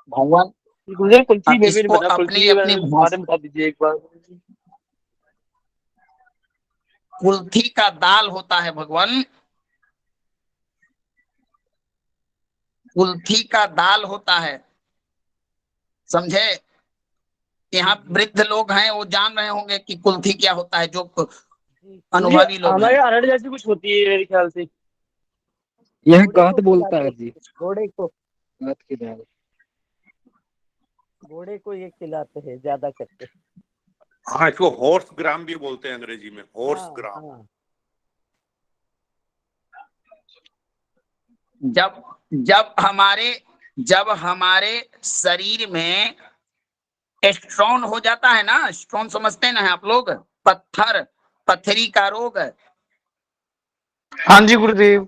भगवान गुरुदेव कुल्फी अब में भी नहीं इसको बना, कुल्फी अपनी के अपनी बारे में बता दीजिए एक बार। कुल्थी का दाल होता है भगवान, कुल्थी का दाल होता है, समझे। यहाँ वृद्ध लोग हैं वो जान रहे होंगे कि कुल्थी क्या होता है, जो अनुभवी लोग हमारे हैं। अरहर जैसी कुछ होती है मेरे ख्याल से। यह गात बोलता है जी, घोड़े को गात की दाल। घोड़े को ये खिलाते हैं ज्यादा करके। हाँ, इसको हॉर्स ग्राम भी बोलते हैं अंग्रेजी में, हॉर्स हाँ, ग्राम। हाँ। जब जब हमारे शरीर में स्टोन हो जाता है ना, स्टोन समझते हैं ना आप लोग, पत्थरी का रोग, हाँ जी गुरुदेव।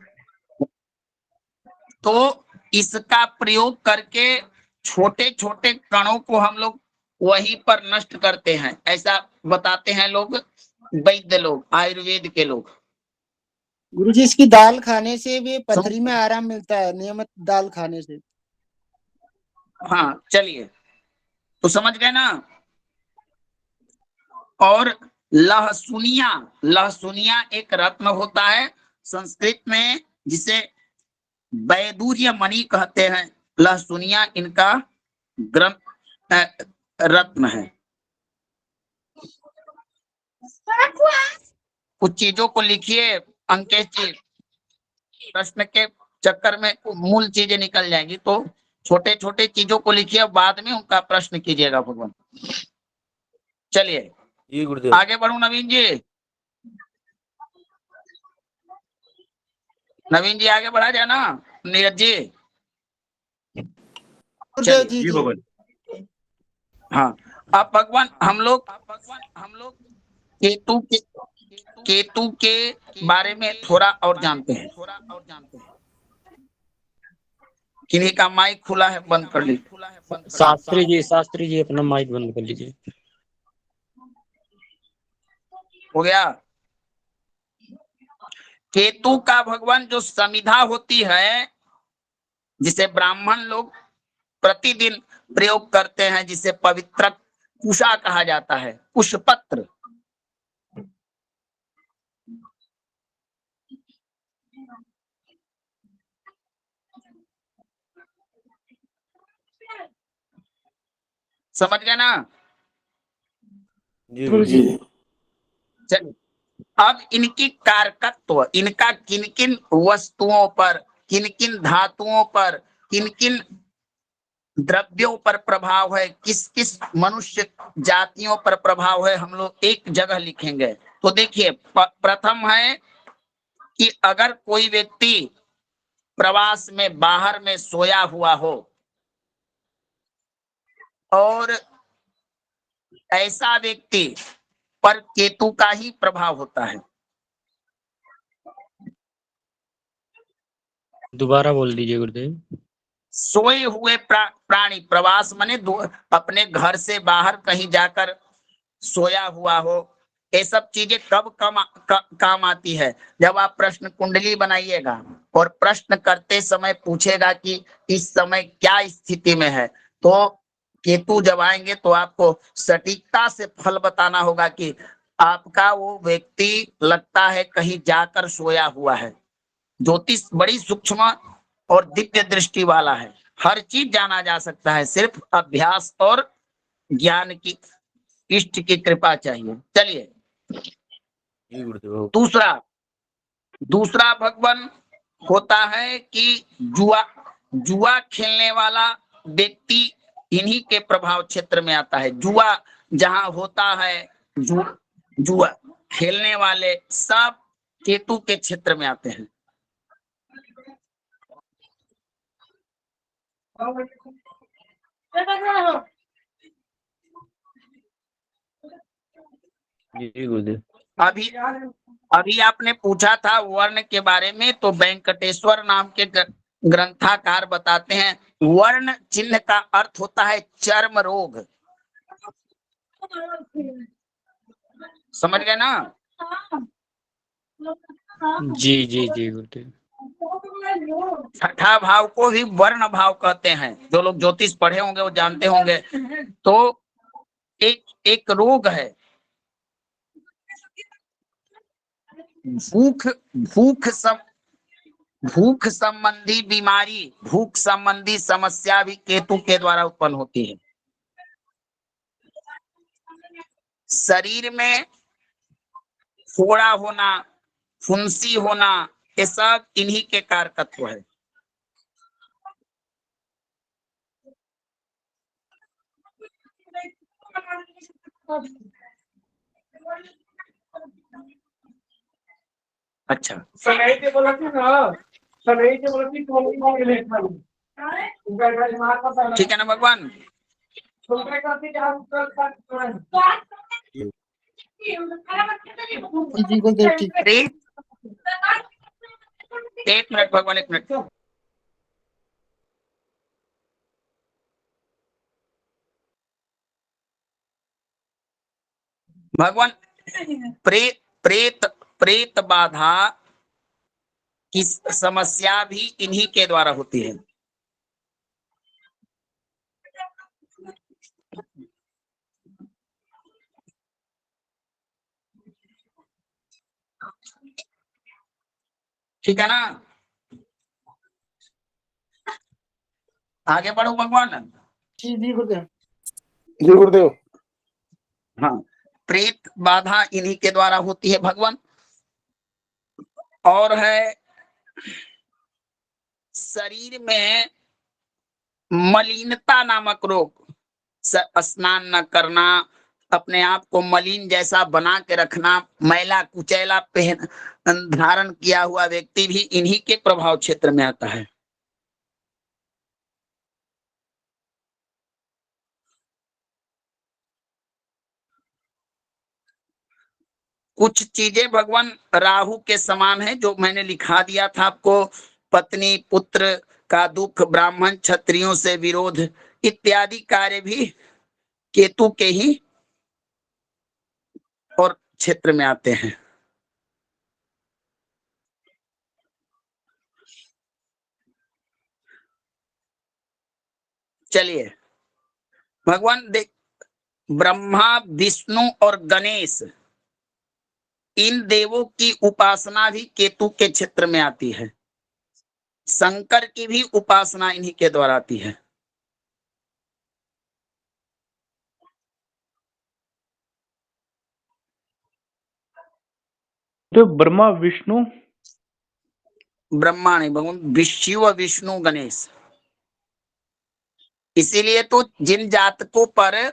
तो इसका प्रयोग करके छोटे छोटे कणों को हम लोग वहीं पर नष्ट करते हैं, ऐसा बताते हैं लोग, वैद्य लोग, आयुर्वेद के लोग। गुरुजी इसकी दाल खाने से भी पथरी में आराम मिलता है, नियमित दाल खाने से। हाँ चलिए, तो समझ गए ना। और लहसुनिया, लहसुनिया एक रत्न होता है संस्कृत में, जिसे वैदूर्य मणि कहते हैं। लहसुनिया इनका ग्रंथ रत्न है। कुछ चीजों को लिखिए अंकेश जी, प्रश्न के चक्कर में मूल चीजें निकल जाएंगी, तो छोटे छोटे चीजों को लिखिए, बाद में उनका प्रश्न कीजिएगा भगवान। चलिए जी गुरुदेव। आगे बढ़ू नवीन जी, नवीन जी आगे बढ़ा जाए ना, नीरज जी। गुरुदेव जी जी जी। भगवान। हाँ, अब भगवान हम लोग केतु के केतु के बारे में थोड़ा और जानते हैं। किन्हीं का माइक खुला है, बंद कर लीजिए। शास्त्री जी अपना माइक बंद कर लीजिए। हो गया। केतु का भगवान जो समिधा होती है, जिसे ब्राह्मण लोग प्रतिदिन प्रयोग करते हैं, जिसे पवित्र कुशा कहा जाता है, कुशपत्र। समझ गए ना। जी गुरुदेव। चलिए, अब इनकी कारकत्व, इनका किन किन वस्तुओं पर, किन किन धातुओं पर, किन किन द्रव्यों पर प्रभाव है, किस किस मनुष्य जातियों पर प्रभाव है, हम लोग एक जगह लिखेंगे। तो देखिए, प्रथम है कि अगर कोई व्यक्ति प्रवास में बाहर में सोया हुआ हो और ऐसा व्यक्ति पर केतु का ही प्रभाव होता है। दोबारा बोल दीजिए गुरुदेव। सोए हुए प्राणी, प्रवास माने अपने घर से बाहर कहीं जाकर सोया हुआ हो, ये सब चीजें कब काम आती है, जब आप प्रश्न कुंडली बनाइएगा और प्रश्न करते समय पूछेगा कि इस समय क्या स्थिति में है, तो केतु जब आएंगे तो आपको सटीकता से फल बताना होगा कि आपका वो व्यक्ति लगता है कहीं जाकर सोया हुआ है। ज्योतिष बड़ी सूक्ष्म और दिव्य दृष्टि वाला है, हर चीज जाना जा सकता है, सिर्फ अभ्यास और ज्ञान की, इष्ट की कृपा चाहिए। चलिए जी गुरुदेव। दूसरा भगवान होता है कि जुआ खेलने वाला व्यक्ति इन्हीं के प्रभाव क्षेत्र में आता है। जुआ जहां होता है, जुआ खेलने वाले सब केतु के क्षेत्र में आते हैं। जी गुरुदेव। अभी आपने पूछा था वर्ण के बारे में, तो वेंकटेश्वर नाम के ग्रंथाकार बताते हैं, वर्ण चिन्ह का अर्थ होता है चर्म रोग। समझ गए ना। जी जी जी गुरुदेव। छठा भाव को भी वर्ण भाव कहते हैं। जो लोग ज्योतिष पढ़े होंगे वो जानते होंगे। तो एक एक रोग है, भूख भूख सब भूख संबंधी बीमारी, भूख संबंधी समस्या भी केतु के द्वारा उत्पन्न होती है। शरीर में फोड़ा होना, फुंसी होना, ये सब इन्हीं के कारकत्व है। अच्छा, ठीक है ना भगवान। जी गुरुदेव ठीक। एक मिनट भगवान, एक मिनट। भगवान, प्रेत प्रेत प्रेत बाधा की समस्या भी इन्हीं के द्वारा होती है। ठीक है ना, आगे बढ़ो भगवान। जी गुरुदेव। जी गुरुदेव। हाँ, प्रेत बाधा इन्हीं के द्वारा होती है भगवान। और है शरीर में मलिनता नामक रोग, स्नान न करना, अपने आप को मलिन जैसा बना के रखना, मैला कुचैला पहन धारण किया हुआ व्यक्ति भी इन्हीं के प्रभाव क्षेत्र में आता है। कुछ चीजें भगवान राहु के समान है, जो मैंने लिखा दिया था आपको। पत्नी पुत्र का दुख, ब्राह्मण क्षत्रियों से विरोध इत्यादि कार्य भी केतु के ही और क्षेत्र में आते हैं। चलिए भगवान देख, ब्रह्मा विष्णु और गणेश, इन देवों की उपासना भी केतु के क्षेत्र में आती है। शंकर की भी उपासना इन्हीं के द्वारा आती है। तो ब्रह्मा विष्णु, ब्रह्मा नहीं भगवान, विष्णु विष्णु गणेश। इसीलिए तो जिन जातकों पर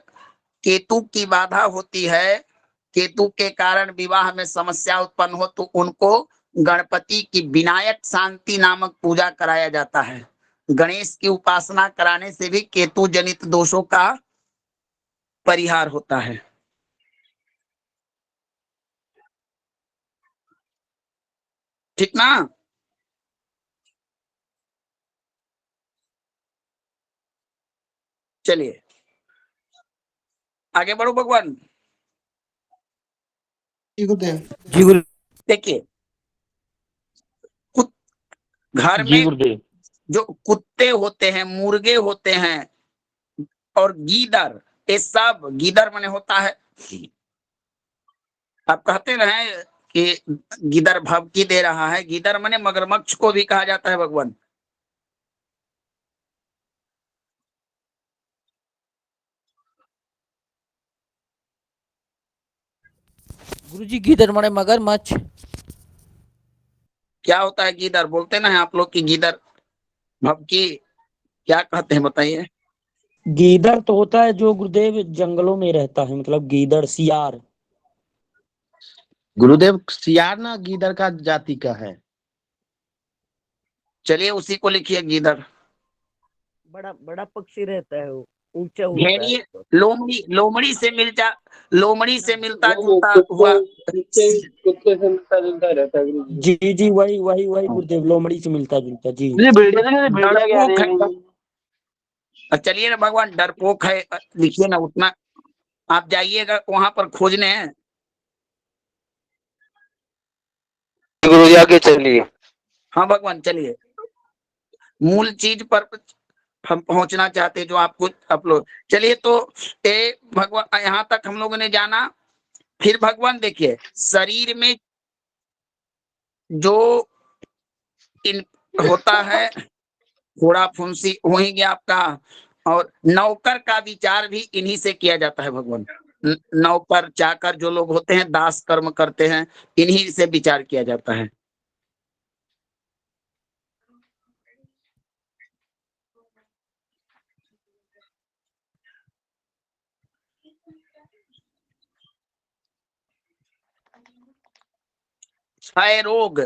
केतु की बाधा होती है, केतु के कारण विवाह में समस्या उत्पन्न हो, तो उनको गणपति की विनायक शांति नामक पूजा कराया जाता है। गणेश की उपासना कराने से भी केतु जनित दोषों का परिहार होता है। ठीक ना। चलिए आगे बढ़ो भगवान। जी गुरुदेव। जी गुरु देखिए, घर जी में गुरुदेव। जो कुत्ते होते हैं, मुर्गे होते हैं और गीदड़, ये सब, गीदड़ माने होता है, आप कहते रहे कि गीदड़ भभकी दे रहा है, गीदड़ माने मगरमच्छ को भी कहा जाता है भगवान। गुरुजी गीदड़ माने मगरमच्छ। क्या होता है गीदड़, बोलते ना है आप लोग की गीदड़ भभकी, क्या कहते हैं बताइए। गीदड़ तो होता है जो गुरुदेव जंगलों में रहता है, मतलब गीदड़ सियार। गुरुदेव सियार ना गीदड़ का जाति का है। चलिए उसी को लिखिए गीदड़। बड़ा बड़ा पक्षी रहता है वो, ऊंचा होता है। भेड़िए, लोमड़ी, लोमड़ी से मिलता जुलता हुआ। कुत्ते से मिलता जुलता रहता है गुरुजी। जी जी, वही वही वही गुरुदेव, लोमड़ी से मिलता जुलता। जी डरपोक है। चलिए ना भगवान, डरपोक है, लिखिए ना उतना। आप जाइएगा वहां पर खोजने हैं। गुरुजी आगे चलिए। हाँ भगवान, चलिए मूल चीज पर हम पहुंचना चाहते हैं जो आपको अपलोड। चलिए तो ये भगवान यहाँ तक हम लोगों ने जाना। फिर भगवान देखिए शरीर में जो इन होता है फोड़ा फुंसी वही गया आपका। और नौकर का विचार भी इन्हीं से किया जाता है भगवान। नौकर चाकर जो लोग होते हैं दास कर्म करते हैं, इन्हीं से विचार किया जाता है। क्षय रोग,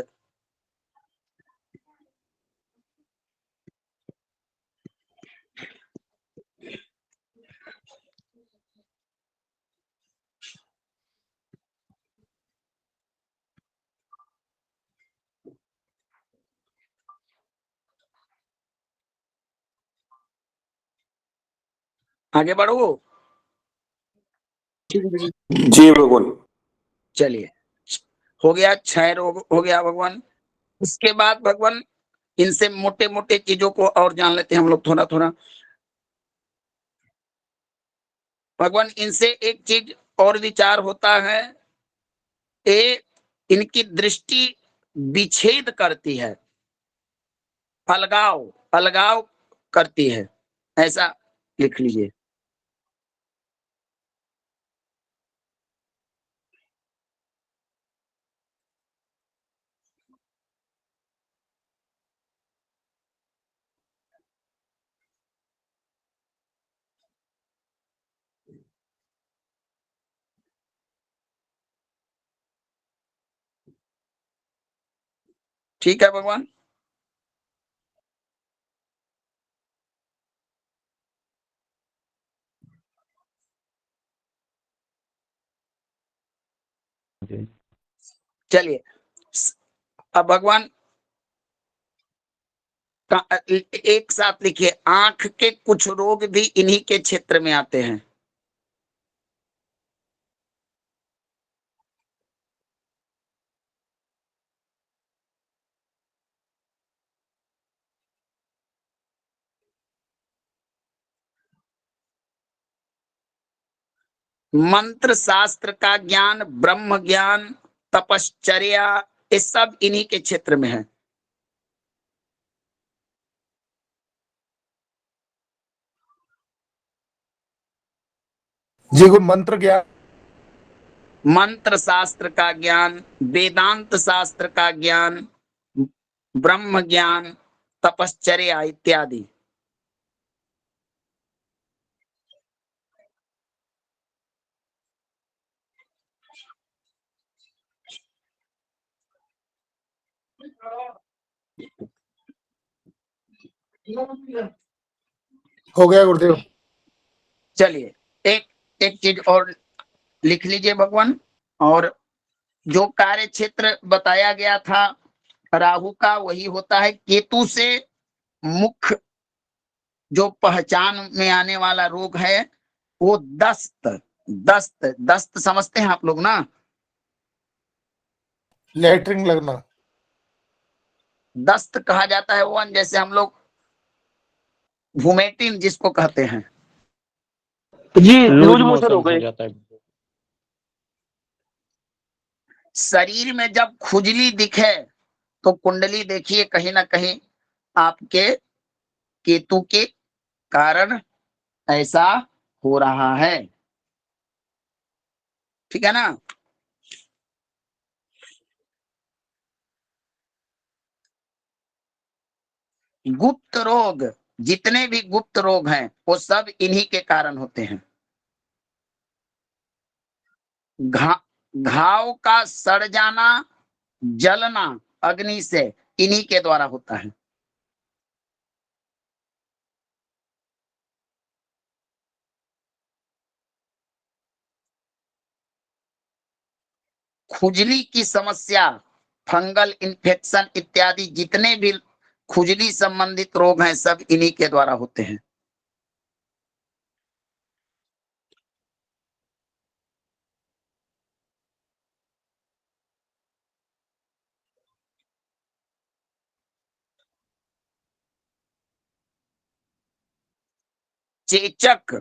आगे बढ़ो। जी भगवान। चलिए हो गया क्षय रोग, हो गया भगवान। उसके बाद भगवान इनसे मोटे मोटे चीजों को और जान लेते हैं हम लोग थोड़ा थोड़ा। भगवान इनसे एक चीज और विचार होता है, ये इनकी दृष्टि विच्छेद करती है, अलगाव अलगाव करती है, ऐसा लिख लीजिए। ठीक है भगवान। जी चलिए अब भगवान एक साथ लिखिए, आंख के कुछ रोग भी इन्हीं के क्षेत्र में आते हैं। मंत्र शास्त्र का ज्ञान, ब्रह्म ज्ञान, तपश्चर्या, ये सब इन्हीं के क्षेत्र में है। जी गुरु मंत्र क्या? मंत्र शास्त्र का ज्ञान, वेदांत शास्त्र का ज्ञान, ब्रह्म ज्ञान, तपश्चर्या इत्यादि। हो गया गुरुदेव। चलिए एक एक चीज और लिख लीजिए भगवान। और जो कार्य क्षेत्र बताया गया था राहु का, वही होता है। केतु से मुख्य जो पहचान में आने वाला रोग है वो दस्त। दस्त दस्त समझते हैं आप लोग ना? लेटरिंग लगना। दस्त कहा जाता है वो, जैसे हम लोग वोमेटिंग जिसको कहते हैं। जी लूज लूज मोशन हो मोशन हो गए। जाता है। शरीर में जब खुजली दिखे तो कुंडली देखिए, कहीं ना कहीं आपके केतु के कारण ऐसा हो रहा है। ठीक है ना? गुप्त रोग, जितने भी गुप्त रोग हैं वो सब इन्हीं के कारण होते हैं। घा घाव का सड़ जाना, जलना अग्नि से, इन्हीं के द्वारा होता है। खुजली की समस्या, फंगल इन्फेक्शन इत्यादि जितने भी खुजली संबंधित रोग हैं सब इन्हीं के द्वारा होते हैं। चेचक,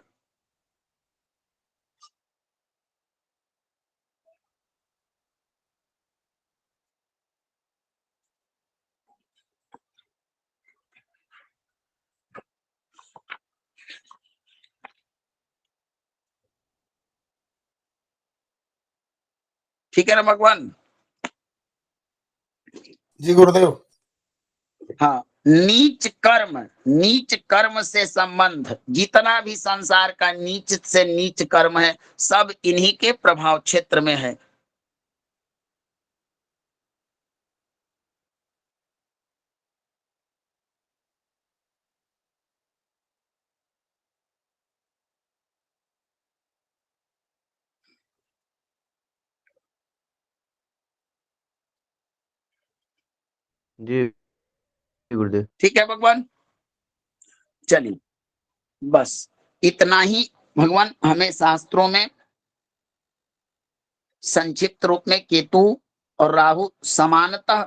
ठीक है ना भगवान। जी गुरुदेव। हाँ, नीच कर्म, नीच कर्म से संबंध, जितना भी संसार का नीच से नीच कर्म है सब इन्हीं के प्रभाव क्षेत्र में है। जी गुरुदेव। ठीक है भगवान, चलिए बस इतना ही भगवान हमें शास्त्रों में संक्षिप्त रूप में केतु और राहु समानतः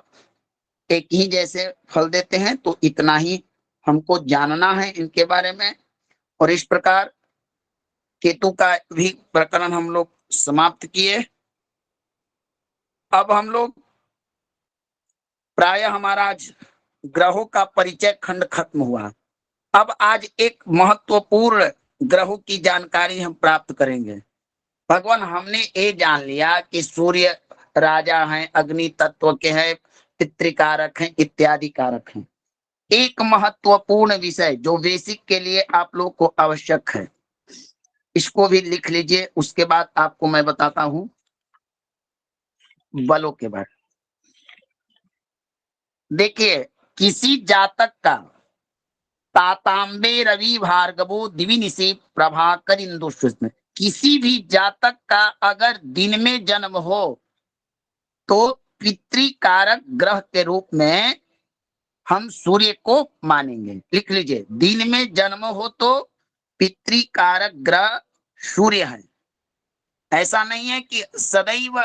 एक ही जैसे फल देते हैं, तो इतना ही हमको जानना है इनके बारे में। और इस प्रकार केतु का भी प्रकरण हम लोग समाप्त किए। अब हम लोग प्राय हमारा आज ग्रहों का परिचय खंड खत्म हुआ। अब आज एक महत्वपूर्ण ग्रहों की जानकारी हम प्राप्त करेंगे। भगवान हमने ये जान लिया कि सूर्य राजा हैं, अग्नि तत्व के हैं, पितृकारक हैं, इत्यादि कारक हैं। एक महत्वपूर्ण विषय जो बेसिक के लिए आप लोग को आवश्यक है, इसको भी लिख लीजिए, उसके बाद आपको मैं बताता हूं बलों के बारे में। देखिए, किसी जातक का तातांबे रवि भार्गवो दिविनिशे प्रभाकर इंदु में, किसी भी जातक का अगर दिन में जन्म हो तो पितृकारक ग्रह के रूप में हम सूर्य को मानेंगे। लिख लीजिए, दिन में जन्म हो तो पितृकारक ग्रह सूर्य है। ऐसा नहीं है कि सदैव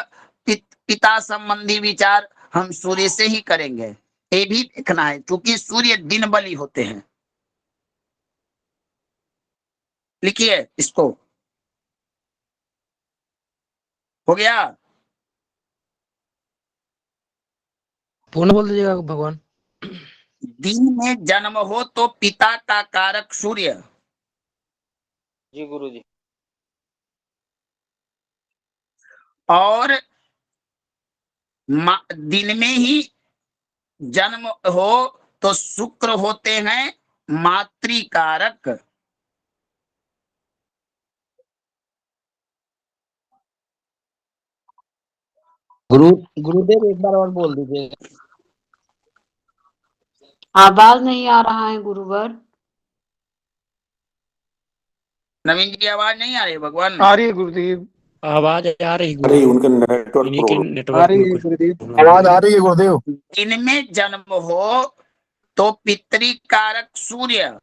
पिता संबंधी विचार हम सूर्य से ही करेंगे, ये भी देखना है, क्योंकि सूर्य दिन बली होते हैं। लिखिए इसको, हो गया। पुनः बोल दीजिएगा भगवान। दिन में जन्म हो तो पिता का कारक सूर्य, जी गुरु जी। और दिन में ही जन्म हो तो शुक्र होते हैं मातृकारक। गुरुदेव एक बार और बोल दीजिए। आवाज नहीं आ रहा है गुरुवर। नवीन जी की आवाज नहीं आ रही भगवान? आ रही है गुरुदेव। आवाज आ रही अरे गुरुदेव, उनका नेटवर्क इन्हीं के प्रॉब्लम। आ नेटवर्क रही में है कुछ गुरुदेव, प्रॉब्लम है। आवाज आ रही है गुरुदेव। दिन में जन्म हो तो पितृकारक सूर्य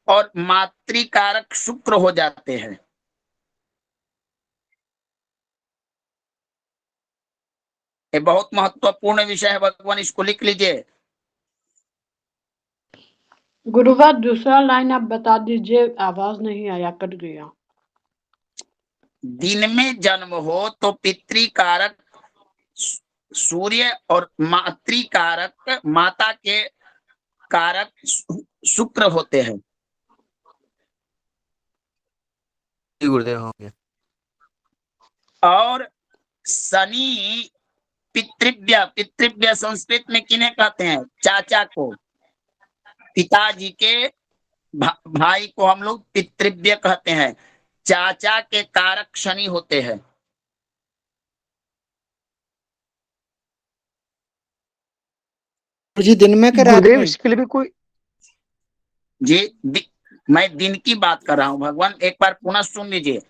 और मातृकारक शुक्र हो जाते हैं। ये बहुत महत्वपूर्ण विषय है भगवान, इसको लिख लीजिए। गुरुवर दूसरा लाइन आप बता दीजिए, आवाज नहीं आया, कट गया। दिन में जन्म हो तो पितृकारक सूर्य और मातृकारक माता के कारक शुक्र होते हैं। जी गुरुदेव, हो गया। और शनि पितृव्य, पितृव्य संस्कृत में किन्हें कहते हैं? चाचा को, पिताजी के भाई को हम लोग पितृव्य कहते हैं। चाचा के कारक शनि होते हैं। जी दिन में क्या रात गुरुदेव में? इसके लिए भी कोई जी मैं दिन की बात कर रहा हूं भगवान, एक बार पुनः सुन लीजिए।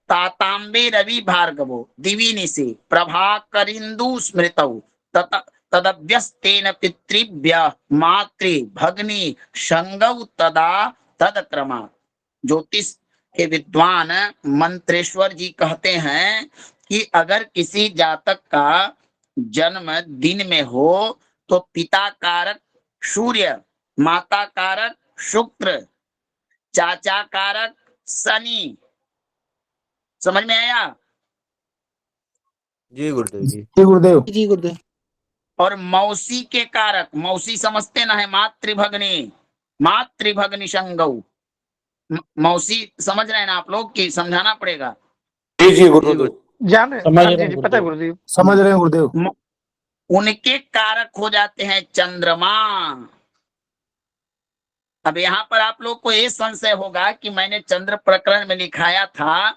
तातांबे रवि भार्गवो दिविनिशे प्रभाकरिंदु स्मृतौ तदव्यस्तेन पितृभ्य मातृ भग्नि संगौ तदा तदक्रमा। ज्योतिष के विद्वान मंत्रेश्वर जी कहते हैं कि अगर किसी जातक का जन्म दिन में हो तो पिता कारक सूर्य, माता कारक शुक्र, चाचा कारक शनि, समझ में आया। जी गुरुदेव जी। जी गुरुदेव। जी गुरुदेव। और मौसी के कारक, मौसी समझते ना है, मातृभग्नि, मातृभग्नि संगौ, मौसी समझ रहे हैं ना आप लोग कि समझाना पड़ेगा। जी जी जी गुरुदेव। जान रहे समझ हाँ रहे जी हैं जी पता है गुरुदेव। गुरुदेव। समझ रहे हैं गुरुदेव। म- उनके कारक हो जाते हैं चंद्रमा। अब यहाँ पर आप लोग को ये संशय होगा कि मैंने चंद्र प्रकरण में लिखाया था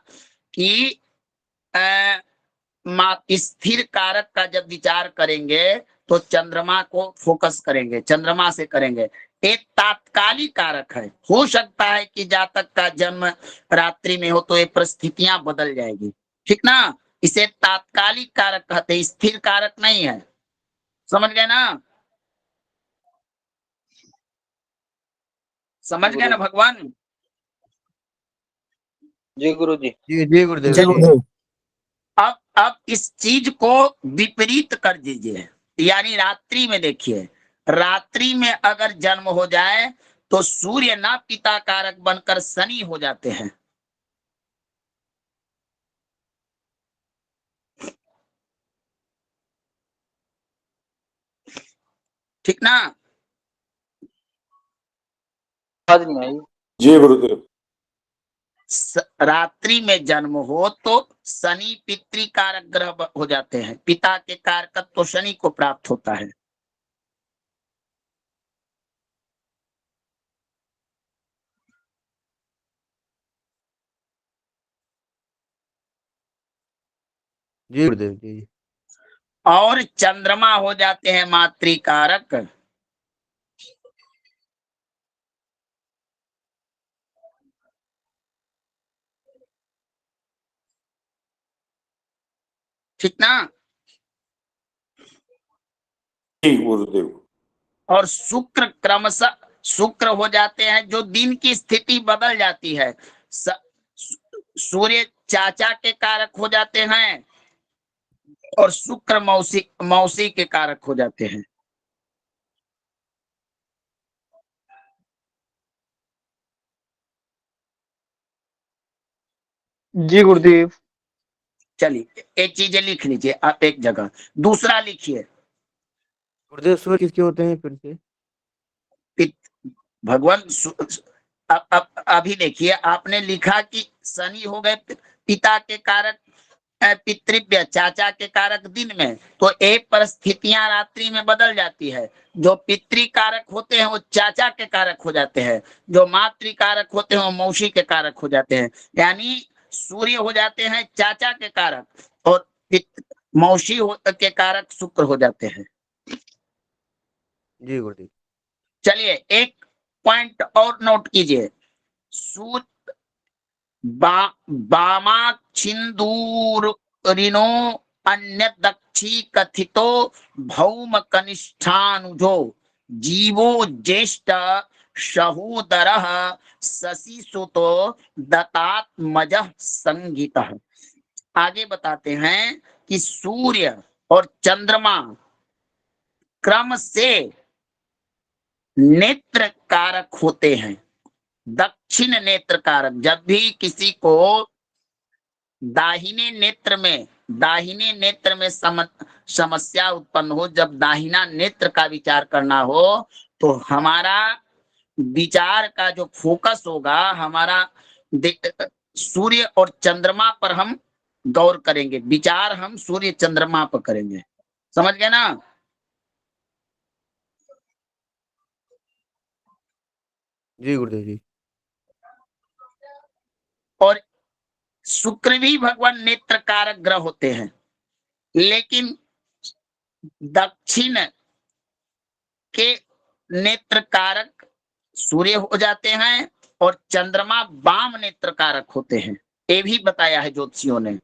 कि स्थिर कारक का जब विचार करेंगे तो चंद्रमा को फोकस करेंगे, चंद्रमा से करेंगे। एक तात्कालिक कारक है, हो सकता है कि जातक का जन्म रात्रि में हो तो ये परिस्थितियां बदल जाएगी, ठीक ना। इसे तात्कालिक कारक कहते हैं, स्थिर कारक नहीं है, समझ गए ना, समझ गए ना भगवान। जी जी गुरुदेव जी जी। गुरुदेव। अब इस चीज को विपरीत कर दीजिए, यानी रात्रि में देखिए, रात्रि में अगर जन्म हो जाए तो सूर्य ना पिता कारक बनकर शनि हो जाते हैं। ठीक ना। जी गुरुदेव। रात्रि में जन्म हो तो शनि पितृकारक ग्रह हो जाते हैं, पिता के कारकत्व तो शनि को प्राप्त होता है। जी गुरुदेव जी। और चंद्रमा हो जाते हैं मातृकारक। ठीक ना। जी गुरुदेव। और शुक्र क्रमशः शुक्र हो जाते हैं, जो दिन की स्थिति बदल जाती है। सूर्य चाचा के कारक हो जाते हैं और शुक्र मौसी मौसी के कारक हो जाते हैं। जी गुरुदेव। चलिए एक चीजें लिख लीजिए आप एक जगह, दूसरा लिखिए। गुरुदेव सूर्य किसके होते हैं फिर से? भगवान अभी देखिए, आपने लिखा कि शनि हो गए पिता के कारक, पितृव्य चाचा के कारक दिन में, तो एक परिस्थितियां रात्रि में बदल जाती है। जो पितृ कारक होते हैं वो चाचा के कारक हो जाते हैं, जो मातृ कारक होते हैं वो मौसी के कारक हो जाते हैं। यानी सूर्य हो जाते हैं चाचा के कारक और मौसी के कारक शुक्र हो जाते हैं। जी गुरुदेव। चलिए एक पॉइंट और नोट कीजिए। सूर्य बामाक्षिंदूर ऋणो अन्य दक्षी कथितो भौम कनिष्ठानुजो जीवो ज्येष्ठ सहोदर शशि सुतो दत्तात्मज संगीत। आगे बताते हैं कि सूर्य और चंद्रमा क्रम से नेत्र कारक होते हैं। दक्षिण नेत्र कारक, जब भी किसी को दाहिने नेत्र में समस्या उत्पन्न हो, जब दाहिना नेत्र का विचार करना हो तो हमारा विचार का जो फोकस होगा, हमारा सूर्य और चंद्रमा पर हम गौर करेंगे, विचार हम सूर्य चंद्रमा पर करेंगे, समझ गए ना। जी गुरुदेव जी। और शुक्र भी भगवान नेत्र कारक ग्रह होते हैं, लेकिन दक्षिण के नेत्र कारक सूर्य हो जाते हैं और चंद्रमा वाम नेत्र कारक होते हैं। ये भी बताया है ज्योतिषियों ने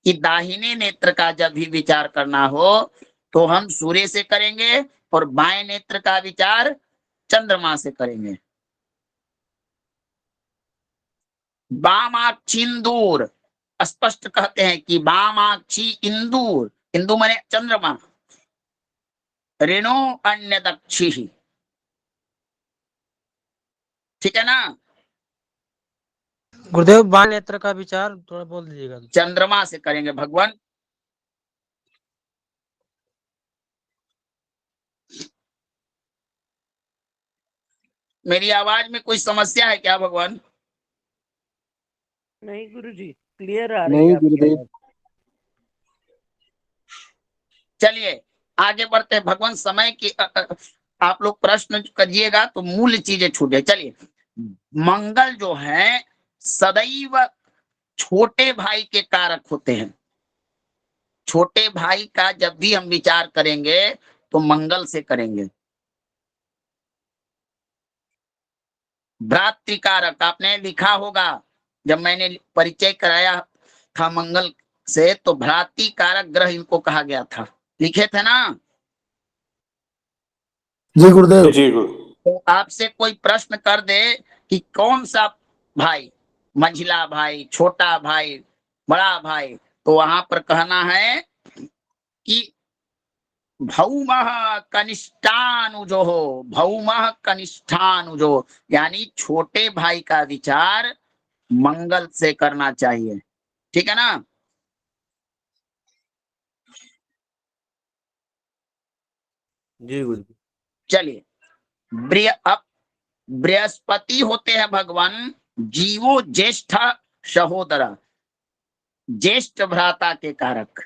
कि दाहिने नेत्र का जब भी विचार करना हो तो हम सूर्य से करेंगे और बाएं नेत्र का विचार चंद्रमा से करेंगे। वामाक्षिंदूर स्पष्ट कहते हैं कि वामाक्षी इंदूर, इंदु माने चंद्रमा, ऋणो अन्य दक्षी, ठीक है ना। गुरुदेव बाल नेत्र का विचार थोड़ा बोल दीजिएगा। चंद्रमा से करेंगे भगवान। मेरी आवाज में कोई समस्या है क्या भगवान? नहीं गुरुजी, क्लियर आ रही नहीं है आपकी गुरुदेव। आवाज। चलिए आगे बढ़ते हैं भगवान। समय की आप लोग प्रश्न करिएगा तो मूल चीजें छूट जाए। चलिए, मंगल जो है सदैव छोटे भाई के कारक होते हैं। छोटे भाई का जब भी हम विचार करेंगे तो मंगल से करेंगे। भ्रातृकारक आपने लिखा होगा, जब मैंने परिचय कराया था मंगल से, तो भ्रातृकारक ग्रह इनको कहा गया था। लिखे थे ना? जी गुरुदेव। जी गुरु। तो आपसे कोई प्रश्न कर दे कि कौन सा भाई, मंझिला भाई, छोटा भाई, बड़ा भाई, तो वहां पर कहना है कि भौमः कनिष्ठानुजो हो, भौमः कनिष्ठानुजो, यानी छोटे भाई का विचार मंगल से करना चाहिए। ठीक है ना? जी गुरुदेव। चलिए, अब बृहस्पति होते हैं भगवान जीवो ज्येष्ठ सहोदर, ज्येष्ठ भ्राता के कारक।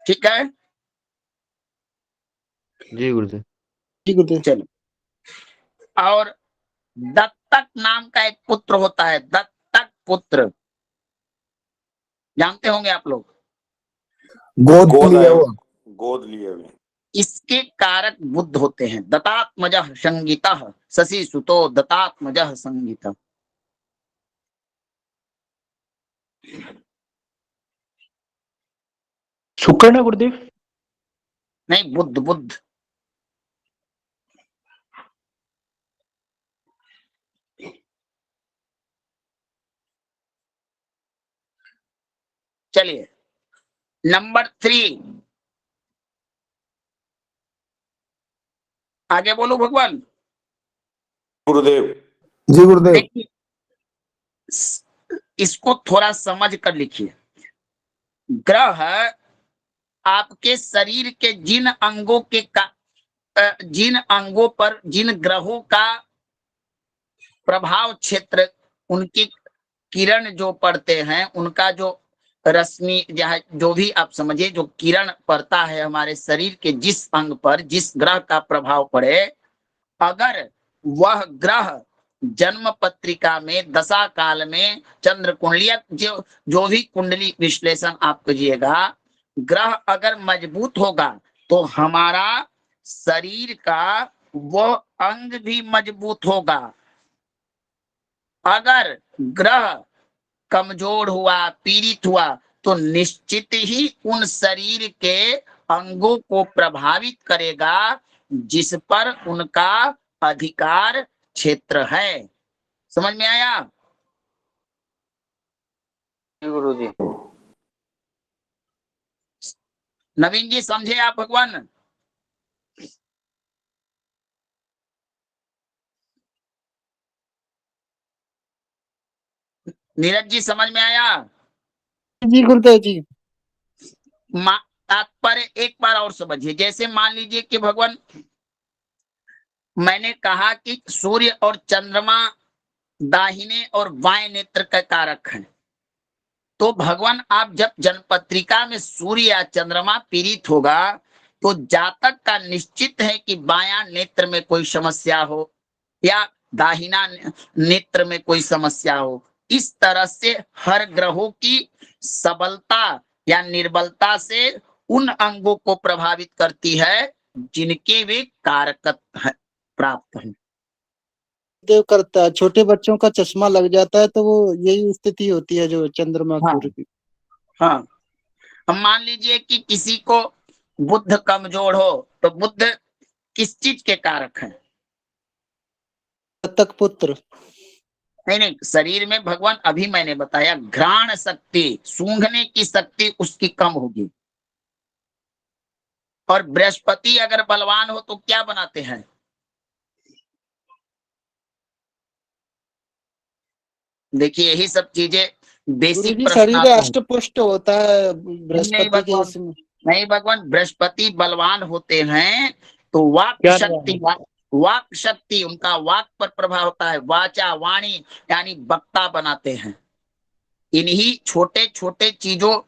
ठीक है? जी गुरुदेव। जी गुरुदेव। चलो, और दत्तक नाम का एक पुत्र होता है, दत्तक पुत्र, जानते होंगे आप लोग। गोद गोद लिया आए, हुआ। गोद लिए हुए। इसके कारक बुध होते हैं। दत्तात्मजः संगीतः, शशि सुतो दत्तात्मजः संगीतः। शुक्र ना गुरुदेव? नहीं, बुध बुध। चलिए, नंबर 3, आगे बोलो भगवान। गुरुदेव। जी गुरुदेव। देखिए, इसको थोड़ा समझ कर लिखिए। ग्रह आपके शरीर के जिन अंगों के जिन अंगों पर जिन ग्रहों का प्रभाव क्षेत्र, उनकी किरण जो पड़ते हैं, उनका जो रश्मि, जो भी आप समझिए, जो किरण पड़ता है हमारे शरीर के जिस अंग पर, जिस ग्रह का प्रभाव पड़े, अगर वह ग्रह जन्म पत्रिका में दशा काल में चंद्र कुंडली, जो भी कुंडली विश्लेषण आप करिएगा, ग्रह अगर मजबूत होगा तो हमारा शरीर का वो अंग भी मजबूत होगा। अगर ग्रह कमजोर हुआ, पीड़ित हुआ, तो निश्चित ही उन शरीर के अंगों को प्रभावित करेगा जिस पर उनका अधिकार क्षेत्र है। समझ में आया? गुरु जी। नवीन जी समझे आप भगवान? नीरज जी समझ में आया? जी गुरुदेव जी। तात्पर्य एक बार और समझिए। जैसे मान लीजिए कि भगवान, मैंने कहा कि सूर्य और चंद्रमा दाहिने और बाएं नेत्र का कारक है, तो भगवान आप जब जन्मपत्रिका में सूर्य या चंद्रमा पीड़ित होगा तो जातक का निश्चित है कि बायां नेत्र में कोई समस्या हो या दाहिना नेत्र में कोई समस्या हो। इस तरह से हर ग्रहों की सबलता या निर्बलता से उन अंगों को प्रभावित करती है जिनके वे कारकत प्राप्त है। देव करता है, छोटे बच्चों का चश्मा लग जाता है तो वो यही स्थिति होती है जो चंद्रमा हाँ। सूर्य की। हाँ, हम मान लीजिए कि किसी को बुध कमजोर हो, तो बुध किस चीज के कारक है? दत्तक पुत्र। नहीं नहीं, शरीर में भगवान अभी मैंने बताया घ्राण शक्ति, सूंघने की शक्ति उसकी कम होगी। और बृहस्पति अगर बलवान हो तो क्या बनाते हैं? देखिए यही सब चीजें बेसिक गुरुजी प्रश्न शरीर आते हैं। अष्ट पुष्ट होता है नहीं बृहस्पति के भगवान, इसमें। नहीं भगवान, बृहस्पति बलवान होते हैं तो वाक क्या शक्ति, वाक शक्ति उनका वाक पर प्रभाव होता है, वाचा वाणी यानी वक्ता बनाते हैं। इन्हीं छोटे छोटे चीजों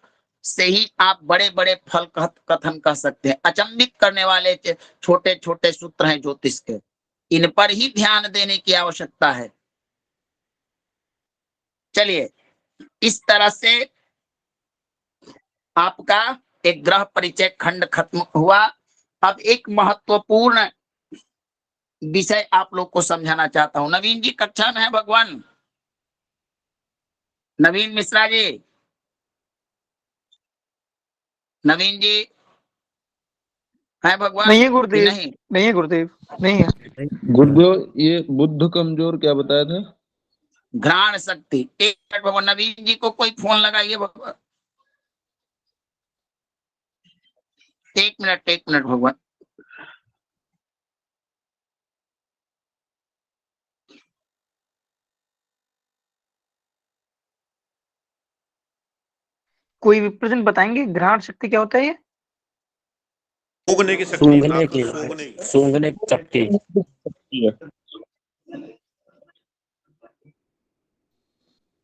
से ही आप बड़े बड़े फल कथन कर सकते हैं। अचंभित करने वाले छोटे छोटे सूत्र हैं ज्योतिष के, इन पर ही ध्यान देने की आवश्यकता है। चलिए, इस तरह से आपका एक ग्रह परिचय खंड खत्म हुआ। अब एक महत्वपूर्ण विषय आप लोग को समझाना चाहता हूं। नवीन जी कक्षा में है भगवान? नवीन मिश्रा जी, नवीन जी है भगवान? नहीं है कि गुरुदेव, नहीं? नहीं है गुरुदेव, नहीं है। गुरुदेव ये बुद्ध कमजोर क्या बताया था? घ्राण शक्ति। एक मिनट भगवान, नवीन जी को कोई फोन लगाइए भगवान। एक मिनट भगवान। कोई विप्रजन बताएंगे घ्राण शक्ति क्या होता है ये? सूंघने की शक्ति, सूंघने नाक की, से सूंघने की। सूंघने की शक्ति।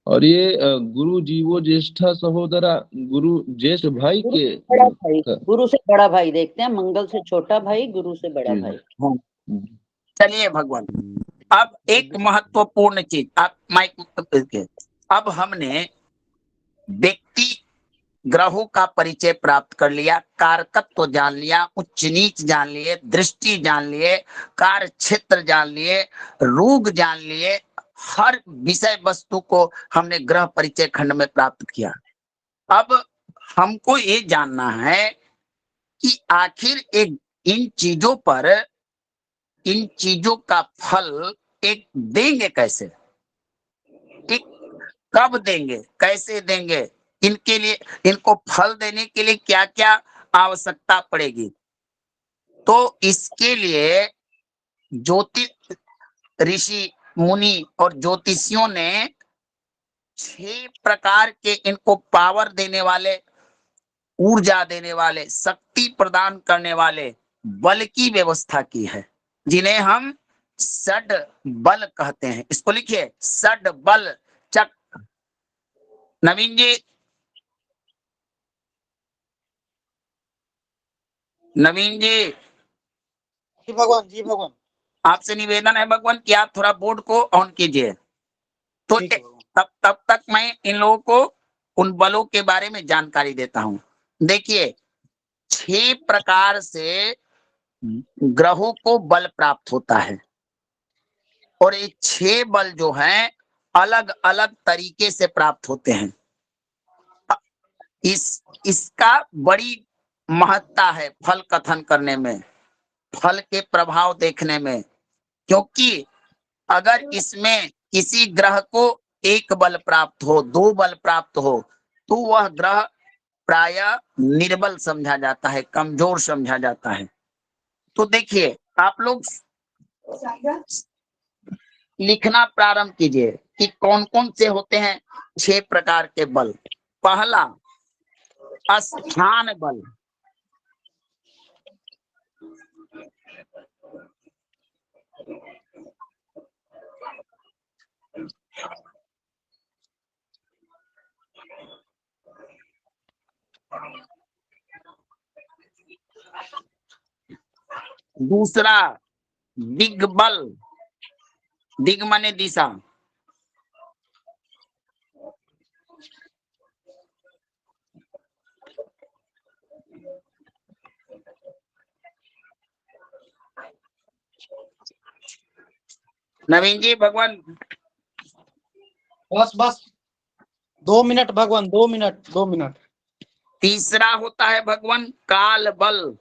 और ये गुरु जीवो ज्येष्ठा सहोदरा, गुरु ज्येष्ठ भाई गुरु के से बड़ा भाई, गुरु से बड़ा भाई देखते हैं, मंगल से छोटा भाई, गुरु से बड़ा जी। भाई। चलिए भगवान, अब एक महत्वपूर्ण चीज, आप माइक, अब हमने व्यक्ति ग्रहों का परिचय प्राप्त कर लिया, कारकत्व जान लिया, उच्च नीच जान लिए, दृष्टि जान लिए, कार्य क्षेत्र जान लिए, रोग जान लिए, हर विषय वस्तु को हमने ग्रह परिचय खंड में प्राप्त किया। अब हमको ये जानना है कि आखिर एक इन चीजों पर, इन चीजों का फल एक देंगे कैसे, एक कब देंगे, कैसे देंगे, इनके लिए, इनको फल देने के लिए क्या क्या आवश्यकता पड़ेगी। तो इसके लिए ज्योतिष ऋषि मुनि और ज्योतिषियों ने 6 प्रकार के इनको पावर देने वाले, ऊर्जा देने वाले, शक्ति प्रदान करने वाले बल की व्यवस्था की है, जिन्हें हम षड बल कहते हैं। इसको लिखिए, षड बल चक्र। नवीन जी, नवीन जी, जी भगवान, जी भगवान। आपसे निवेदन है भगवान कि आप थोड़ा बोर्ड को ऑन कीजिए। तो ठीक है भगवान। तब तक मैं इन लोगों को उन बलों के बारे में जानकारी देता हूं। देखिए, 6 प्रकार से ग्रहों को बल प्राप्त होता है, और ये 6 बल जो हैं अलग अलग तरीके से प्राप्त होते हैं। इसका बड़ी महत्ता है फल कथन करने में, फल के प्रभाव देखने में, क्योंकि अगर इसमें किसी ग्रह को 1 बल प्राप्त हो, 2 बल प्राप्त हो, तो वह ग्रह प्रायः निर्बल समझा जाता है, कमजोर समझा जाता है। तो देखिए, आप लोग लिखना प्रारंभ कीजिए कि कौन कौन से होते हैं 6 प्रकार के बल। पहला, स्थान बल। दूसरा, दिग्बल। दिग माने दिशा। नवीन जी भगवान, बस बस 2 मिनट भगवान, 2 मिनट, 2 मिनट। तीसरा होता है भगवान काल बल।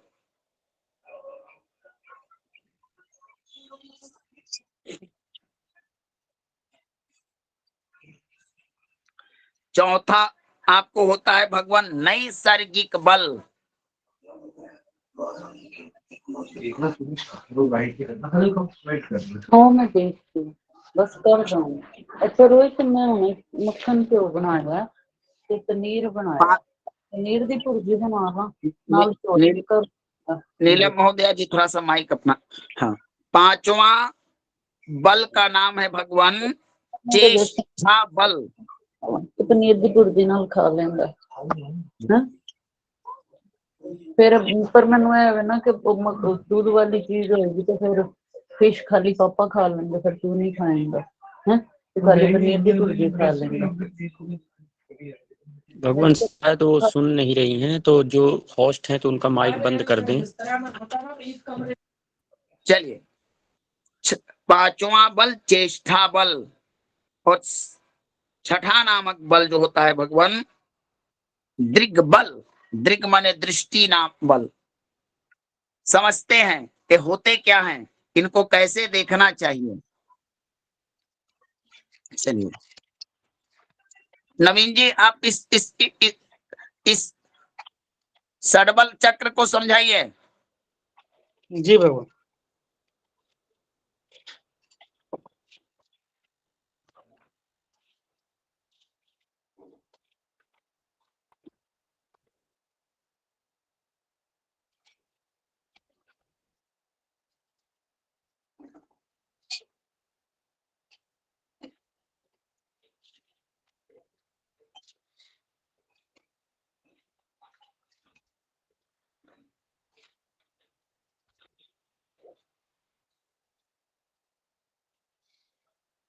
चौथा आपको होता है भगवान नैसर्गिक बल। हाँ मैं देखती हूँ, बस कर जाऊँ। अच्छा रोहित, मैं मक्खन क्यों बनाया ते पनीर बनाया, पनीर दी भुर्जी बनावा नाल चौल कर। नीलम महोदया जी थोड़ा सा माइक अपना। हाँ, पांचवा बल का नाम है भगवान चेष्टा बल। ते पनीर दी भुर्जी नाल खा लेंदा हैं। फिर पर मैनू है ना कि दूध वाली चीज होगी तो फिर फिश खाली पापा खा लेंगे, फिर तू नहीं खाएंगा हैं, तो खाली पनीर की भुर्जी खा लेंगे। भगवान शायद वो सुन नहीं रही हैं, तो जो होस्ट हैं तो उनका माइक बंद कर दें। चलिए, पांचवा बल चेष्टा बल, और छठा नामक बल जो होता है भगवान दृग बल। दृग माने दृष्टि नाम बल। समझते हैं कि होते क्या हैं, इनको कैसे देखना चाहिए। चलिए नवीन जी, आप इस षडबल चक्र को समझाइए। जी भगवान।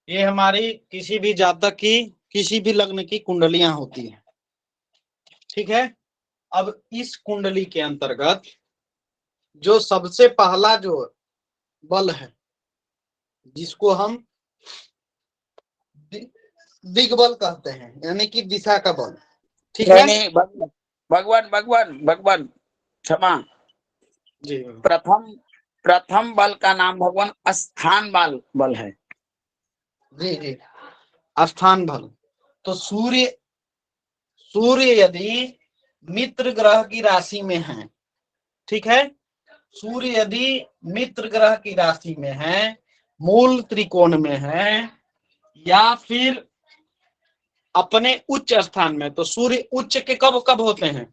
ये हमारी किसी भी जातक की किसी भी लग्न की कुंडलियां होती हैं, ठीक है। अब इस कुंडली के अंतर्गत जो सबसे पहला जो बल है, जिसको हम दिग्बल कहते हैं, यानी कि दिशा का बल, ठीक है। नहीं, भगवान भगवान भगवान क्षमा जी प्रथम बल का नाम भगवान स्थान बल है। जी जी, स्थान बल। तो सूर्य यदि मित्र ग्रह की राशि में है, ठीक है, सूर्य यदि मित्र ग्रह की राशि में है, मूल त्रिकोण में है, या फिर अपने उच्च स्थान में, तो सूर्य उच्च के कब कब होते हैं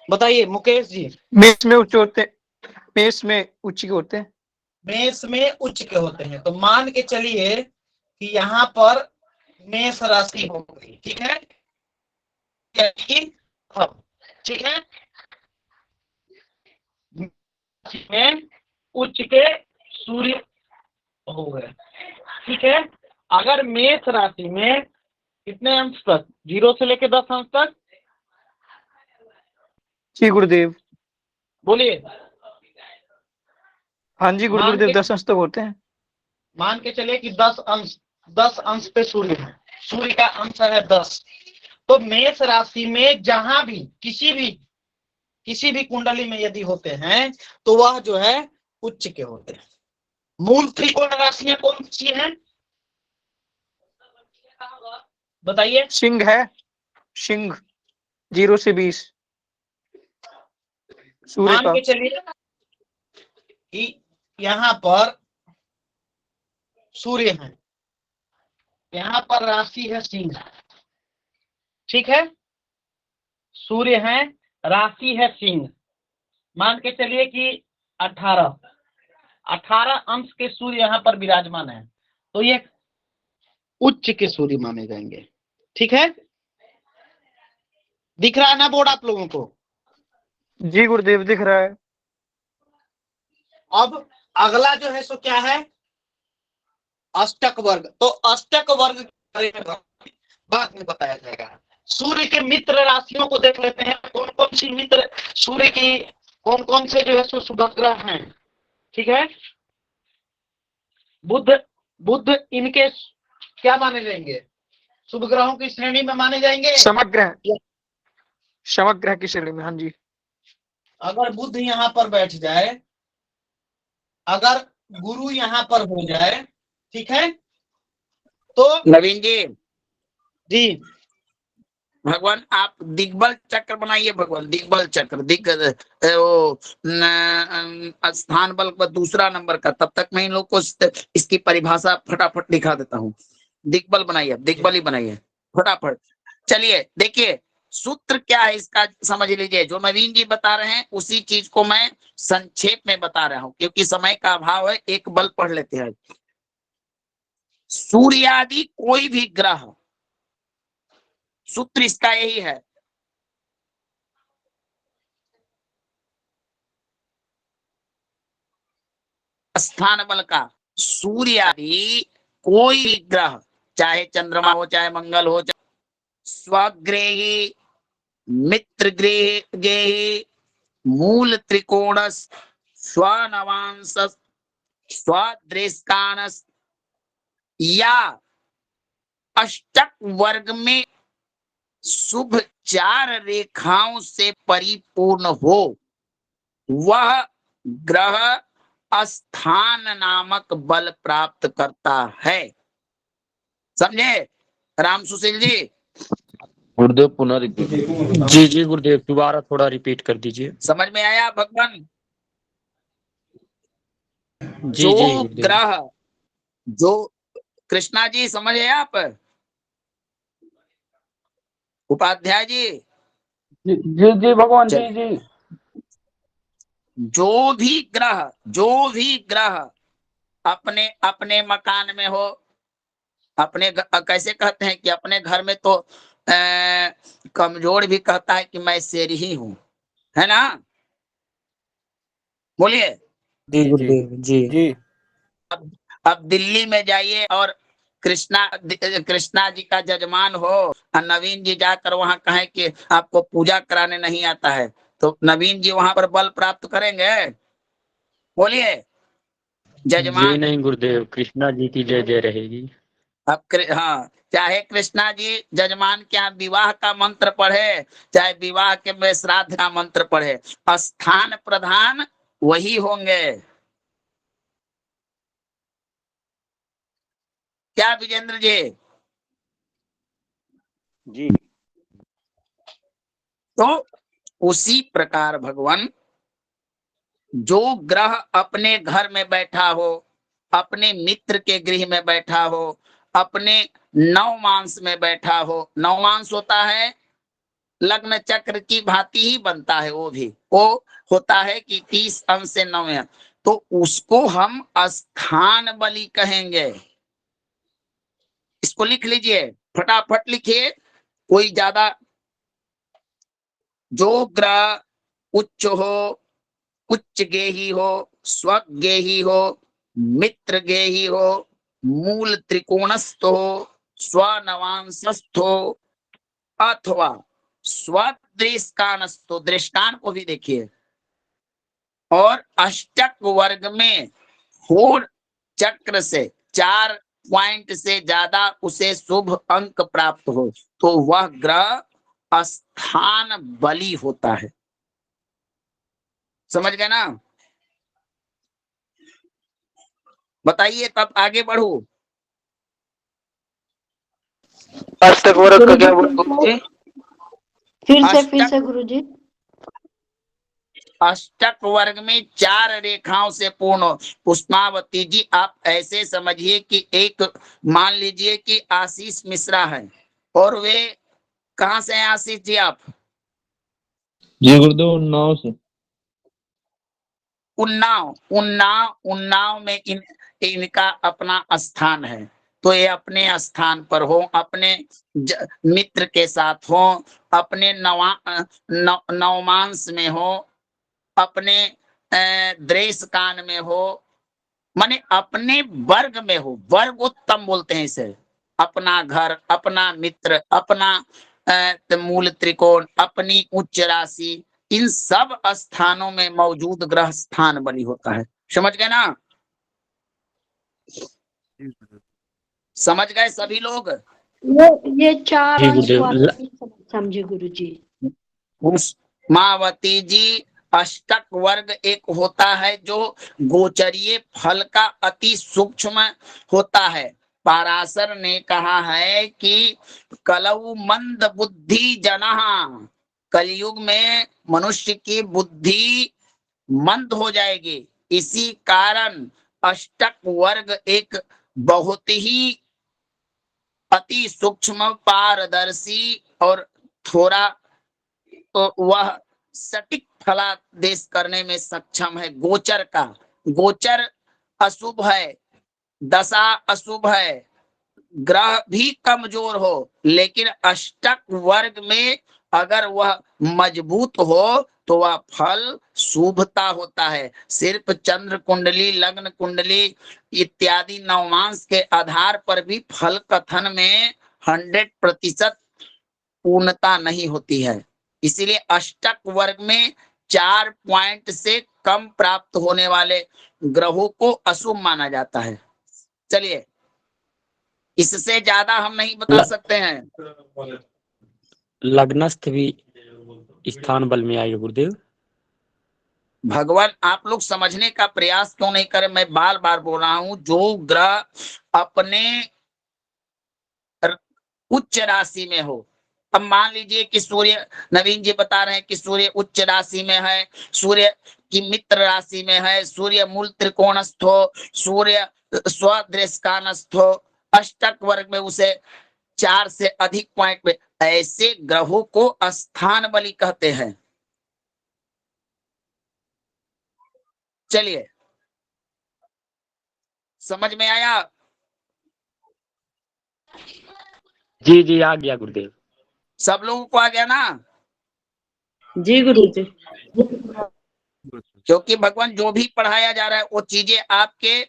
बताइए मुकेश जी। मेष में उच्च होते, मेष में उच्च के होते हैं। मेष में उच्च के होते हैं, तो मान के चलिए कि यहाँ पर मेष राशि हो गई, ठीक है, ठीक है, में उच्च के सूर्य हो गए, ठीक है। अगर मेष राशि में कितने अंश तक, 0 से लेकर 10 अंश तक, जी गुरुदेव। बोलिए। हाँ जी गुरुदेव, 10 अंश तक होते हैं। मान के चलिए कि 10 अंश पे सूर्य है, सूर्य का अंश है 10। तो मेष राशि में जहां भी किसी भी कुंडली में यदि होते हैं तो वह जो है उच्च के होते हैं। मूल त्रिकोण राशियां कौन सी हैं बताइए। सिंह है, सिंह 0 से 20 सूर्य मान का। के चलिए कि यहाँ पर सूर्य है, यहाँ पर राशि है सिंह, ठीक है, सूर्य है, राशि है सिंह। मान के चलिए कि 18 अंश के सूर्य यहाँ पर विराजमान है, तो ये उच्च के सूर्य माने जाएंगे, ठीक है। दिख रहा है ना बोर्ड आप लोगों को? जी गुरुदेव दिख रहा है। अब अगला जो है सो क्या है, अष्टक वर्ग। तो अष्टक वर्ग के बारे में बाद में बताया जाएगा। सूर्य के मित्र राशियों को देख लेते हैं, कौन कौन सी मित्र सूर्य की, कौन कौन से जो है सो शुभ ग्रह हैं, ठीक है। बुध इनके क्या माने जाएंगे, शुभ ग्रहों की श्रेणी में माने जाएंगे, समग्र की श्रेणी में। हाँ जी। अगर बुध यहाँ पर बैठ जाए, अगर गुरु यहाँ पर हो जाए, ठीक है, तो नवीन जी जी भगवान आप दिग्बल चक्र बनाइए, भगवान दिग्बल चक्र, वो स्थान बल पर दूसरा नंबर का। तब तक मैं इन लोग को इसकी परिभाषा फटाफट दिखा देता हूँ। दिग्बल बनाइए, दिग्बल ही बनाइए फटाफट। चलिए देखिए सूत्र क्या है इसका समझ लीजिए। जो नवीन जी बता रहे हैं उसी चीज को मैं संक्षेप में बता रहा हूं, क्योंकि समय का अभाव है। एक बल पढ़ लेते हैं। सूर्य आदि कोई भी ग्रह, सूत्र इसका यही है, स्थान बल का। सूर्य आदि कोई भी ग्रह, चाहे चंद्रमा हो, चाहे मंगल हो, चाहे स्वग्रेही, मित्र गेही, मूल त्रिकोणस, स्वनवांश, स्वदृष्टानस या अष्टक वर्ग में शुभ 4 रेखाओं से परिपूर्ण हो, वह ग्रह स्थान नामक बल प्राप्त करता है। समझे राम सुशील जी? गुरुदेव पुनः रिपीट। जी जी गुरुदेव, दोबारा थोड़ा रिपीट कर दीजिए। समझ में आया भगवान? जी जो जी गुरुदेव। ग्रह, जो कृष्णा जी समझ आए आप? उपाध्याय जी? जी जी भगवान, जी जी। जो भी ग्रह अपने अपने मकान में हो, अपने कैसे कहते हैं कि अपने घर में तो कमजोर भी कहता है कि मैं शेर ही हूं, है ना? बोलिए। जी गुरुदेव जी जी। अब दिल्ली में जाइए और कृष्णा जी का जजमान हो और नवीन जी जाकर वहां कहें कि आपको पूजा कराने नहीं आता है, तो नवीन जी वहां पर बल प्राप्त करेंगे? बोलिए। जी जजमान, नहीं गुरुदेव, कृष्णा जी की जय जय रहेगी। अब हाँ, चाहे कृष्णा जी जजमान के यहाँ विवाह का मंत्र पढ़े, चाहे विवाह के में श्राद्ध का मंत्र पढ़े, स्थान प्रधान वही होंगे। क्या विजेंद्र जी? जी। तो उसी प्रकार भगवान, जो ग्रह अपने घर में बैठा हो, अपने मित्र के गृह में बैठा हो, अपने नवमांस में बैठा हो, नवमांस होता है लग्न चक्र की भांति ही बनता है, वो होता है कि 30 अंश से 9, तो उसको हम स्थान बलि कहेंगे। इसको लिख लीजिए, फटाफट लिखिए, कोई ज्यादा। जो ग्रह उच्च हो, उच्च गेही हो, स्वगेही हो, मित्र गेही हो, मूल त्रिकोणस्थ हो, स्वनवांशस्थ हो, अथवा स्वदृष्टानस्थ, दृष्टान को भी देखिए, और अष्टक वर्ग में होड़ चक्र से 4 पॉइंट से ज्यादा उसे शुभ अंक प्राप्त हो, तो वह ग्रह स्थान बली होता है। समझ गए ना? बताइए, तब आगे बढ़ू। अष्टक वर्ग का क्या बोलते? फिर से गुरुजी। अष्टक वर्ग में 4 रेखाओं से पूर्ण हो। पुष्पावती जी, आप ऐसे समझिए कि एक, मान लीजिए कि आशीष मिश्रा है, और वे कहां से हैं आशीष जी आप? जी गुरुदेव, उन्नाव से। उन्नाव में इनका अपना स्थान है, तो ये अपने स्थान पर हो, अपने मित्र के साथ हो, अपने नवमांस में हो, अपने द्रेष कान में हो, माने अपने वर्ग में हो। वर्ग उत्तम बोलते हैं इसे। अपना घर, अपना मित्र, अपना मूल त्रिकोण, अपनी उच्च राशि, इन सब स्थानों में मौजूद ग्रह स्थान बली होता है। समझ गए ना? समझ गए सभी लोग? ये 4 जी अंश गुरुदेव। वाले समझे गुरुजी। मावती जी, अष्टक वर्ग एक होता है जो गोचरीय फल का अति सूक्ष्म होता है, पाराशर ने कहा है कि कलौ मंद बुद्धि जनः, कलयुग में मनुष्य की बुद्धि मंद हो जाएगी। इसी कारण अष्टक वर्ग एक बहुत ही अति सूक्ष्म, पारदर्शी और थोड़ा तो वह सटीक फलादेश करने में सक्षम है। गोचर का, गोचर अशुभ है, दशा अशुभ है, ग्रह भी कमजोर हो, लेकिन अष्टक वर्ग में अगर वह मजबूत हो तो वह फल शुभता होता है। सिर्फ चंद्र कुंडली, लग्न कुंडली इत्यादि नवमांश के आधार पर भी फल कथन में 100% पूर्णता नहीं होती है। इसीलिए अष्टक वर्ग में 4 पॉइंट से कम प्राप्त होने वाले ग्रहों को अशुभ माना जाता है। चलिए, इससे ज्यादा हम नहीं बता सकते हैं। लग्नस्थ भी स्थान बल में आएगा गुरुदेव। भगवान, आप लोग समझने का प्रयास क्यों नहीं करें? मैं बार बार बोल रहा हूं, जो ग्रह अपने उच्च राशि में हो। अब मान लीजिए कि सूर्य, नवीन जी बता रहे हैं कि सूर्य उच्च राशि में है, सूर्य की मित्र राशि में है, सूर्य मूल त्रिकोणस्थ हो, सूर्य स्वदृष्टानस्थ हो, अष्टक वर्ग में उसे 4 से अधिक पॉइंट में, ऐसे ग्रहों को स्थान बली कहते हैं। चलिए, समझ में आया? जी जी आ गया गुरुदेव। सब लोगों को आ गया ना? जी गुरु जी। क्योंकि भगवान जो भी पढ़ाया जा रहा है वो चीजें आपके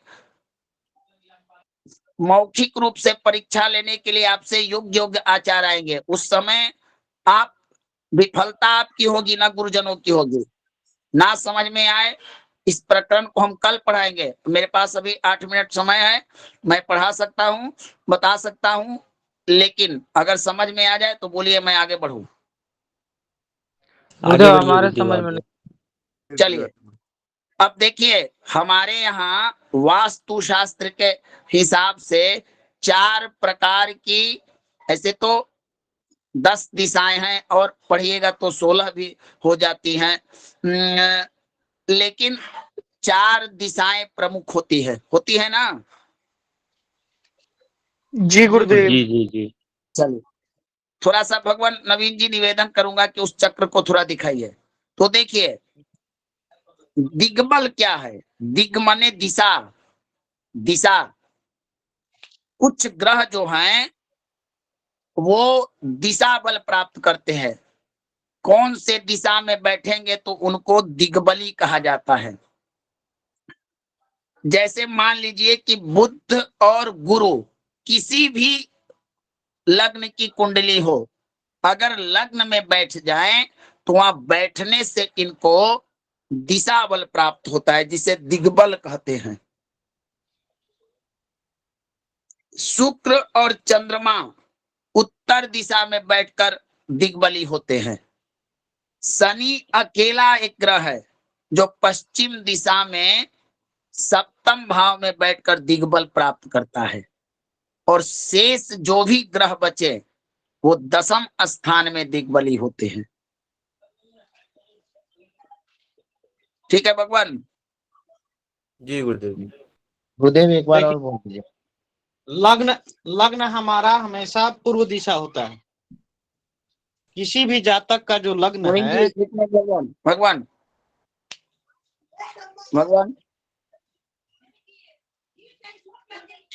मौखिक रूप से परीक्षा लेने के लिए आपसे योग्य योग्य आचार आएंगे। उस समय आप विफलता आपकी होगी ना गुरुजनों की होगी। ना समझ में आए, इस प्रकरण को हम कल पढ़ाएंगे। मेरे पास अभी 8 मिनट समय है, मैं पढ़ा सकता हूँ, बता सकता हूँ, लेकिन अगर समझ में आ जाए तो बोलिए, मैं आगे बढ़ूं। आगे बढ़िए हमारे समझ में नहीं। चलिए, अब देखिए, हमारे यहाँ वास्तु शास्त्र के हिसाब से 4 प्रकार की, ऐसे तो 10 दिशाएं हैं और पढ़िएगा तो 16 भी हो जाती हैं, लेकिन 4 दिशाएं प्रमुख होती है ना? जी गुरुदेव। जी जी जी। चलिए, थोड़ा सा भगवान नवीन जी निवेदन करूंगा कि उस चक्र को थोड़ा दिखाइए। तो देखिए, दिग्बल क्या है? दिग माने दिशा, दिशा। कुछ ग्रह जो हैं वो दिशा बल प्राप्त करते हैं। कौन से दिशा में बैठेंगे तो उनको दिग्बली कहा जाता है। जैसे मान लीजिए कि बुध और गुरु किसी भी लग्न की कुंडली हो, अगर लग्न में बैठ जाएं तो वहां बैठने से इनको दिशा बल प्राप्त होता है, जिसे दिग्बल कहते हैं। शुक्र और चंद्रमा उत्तर दिशा में बैठकर दिग्बली होते हैं। शनि अकेला एक ग्रह है जो पश्चिम दिशा में सप्तम भाव में बैठकर दिग्बल प्राप्त करता है, और शेष जो भी ग्रह बचे वो दशम स्थान में दिग्बली होते हैं। ठीक है भगवान? जी गुरुदेव जी। गुरुदेव एक बार और बोल दीजिए। लग्न हमारा हमेशा पूर्व दिशा होता है। किसी भी जातक का जो लग्न नवीन है, जी, भगवान भगवान भगवान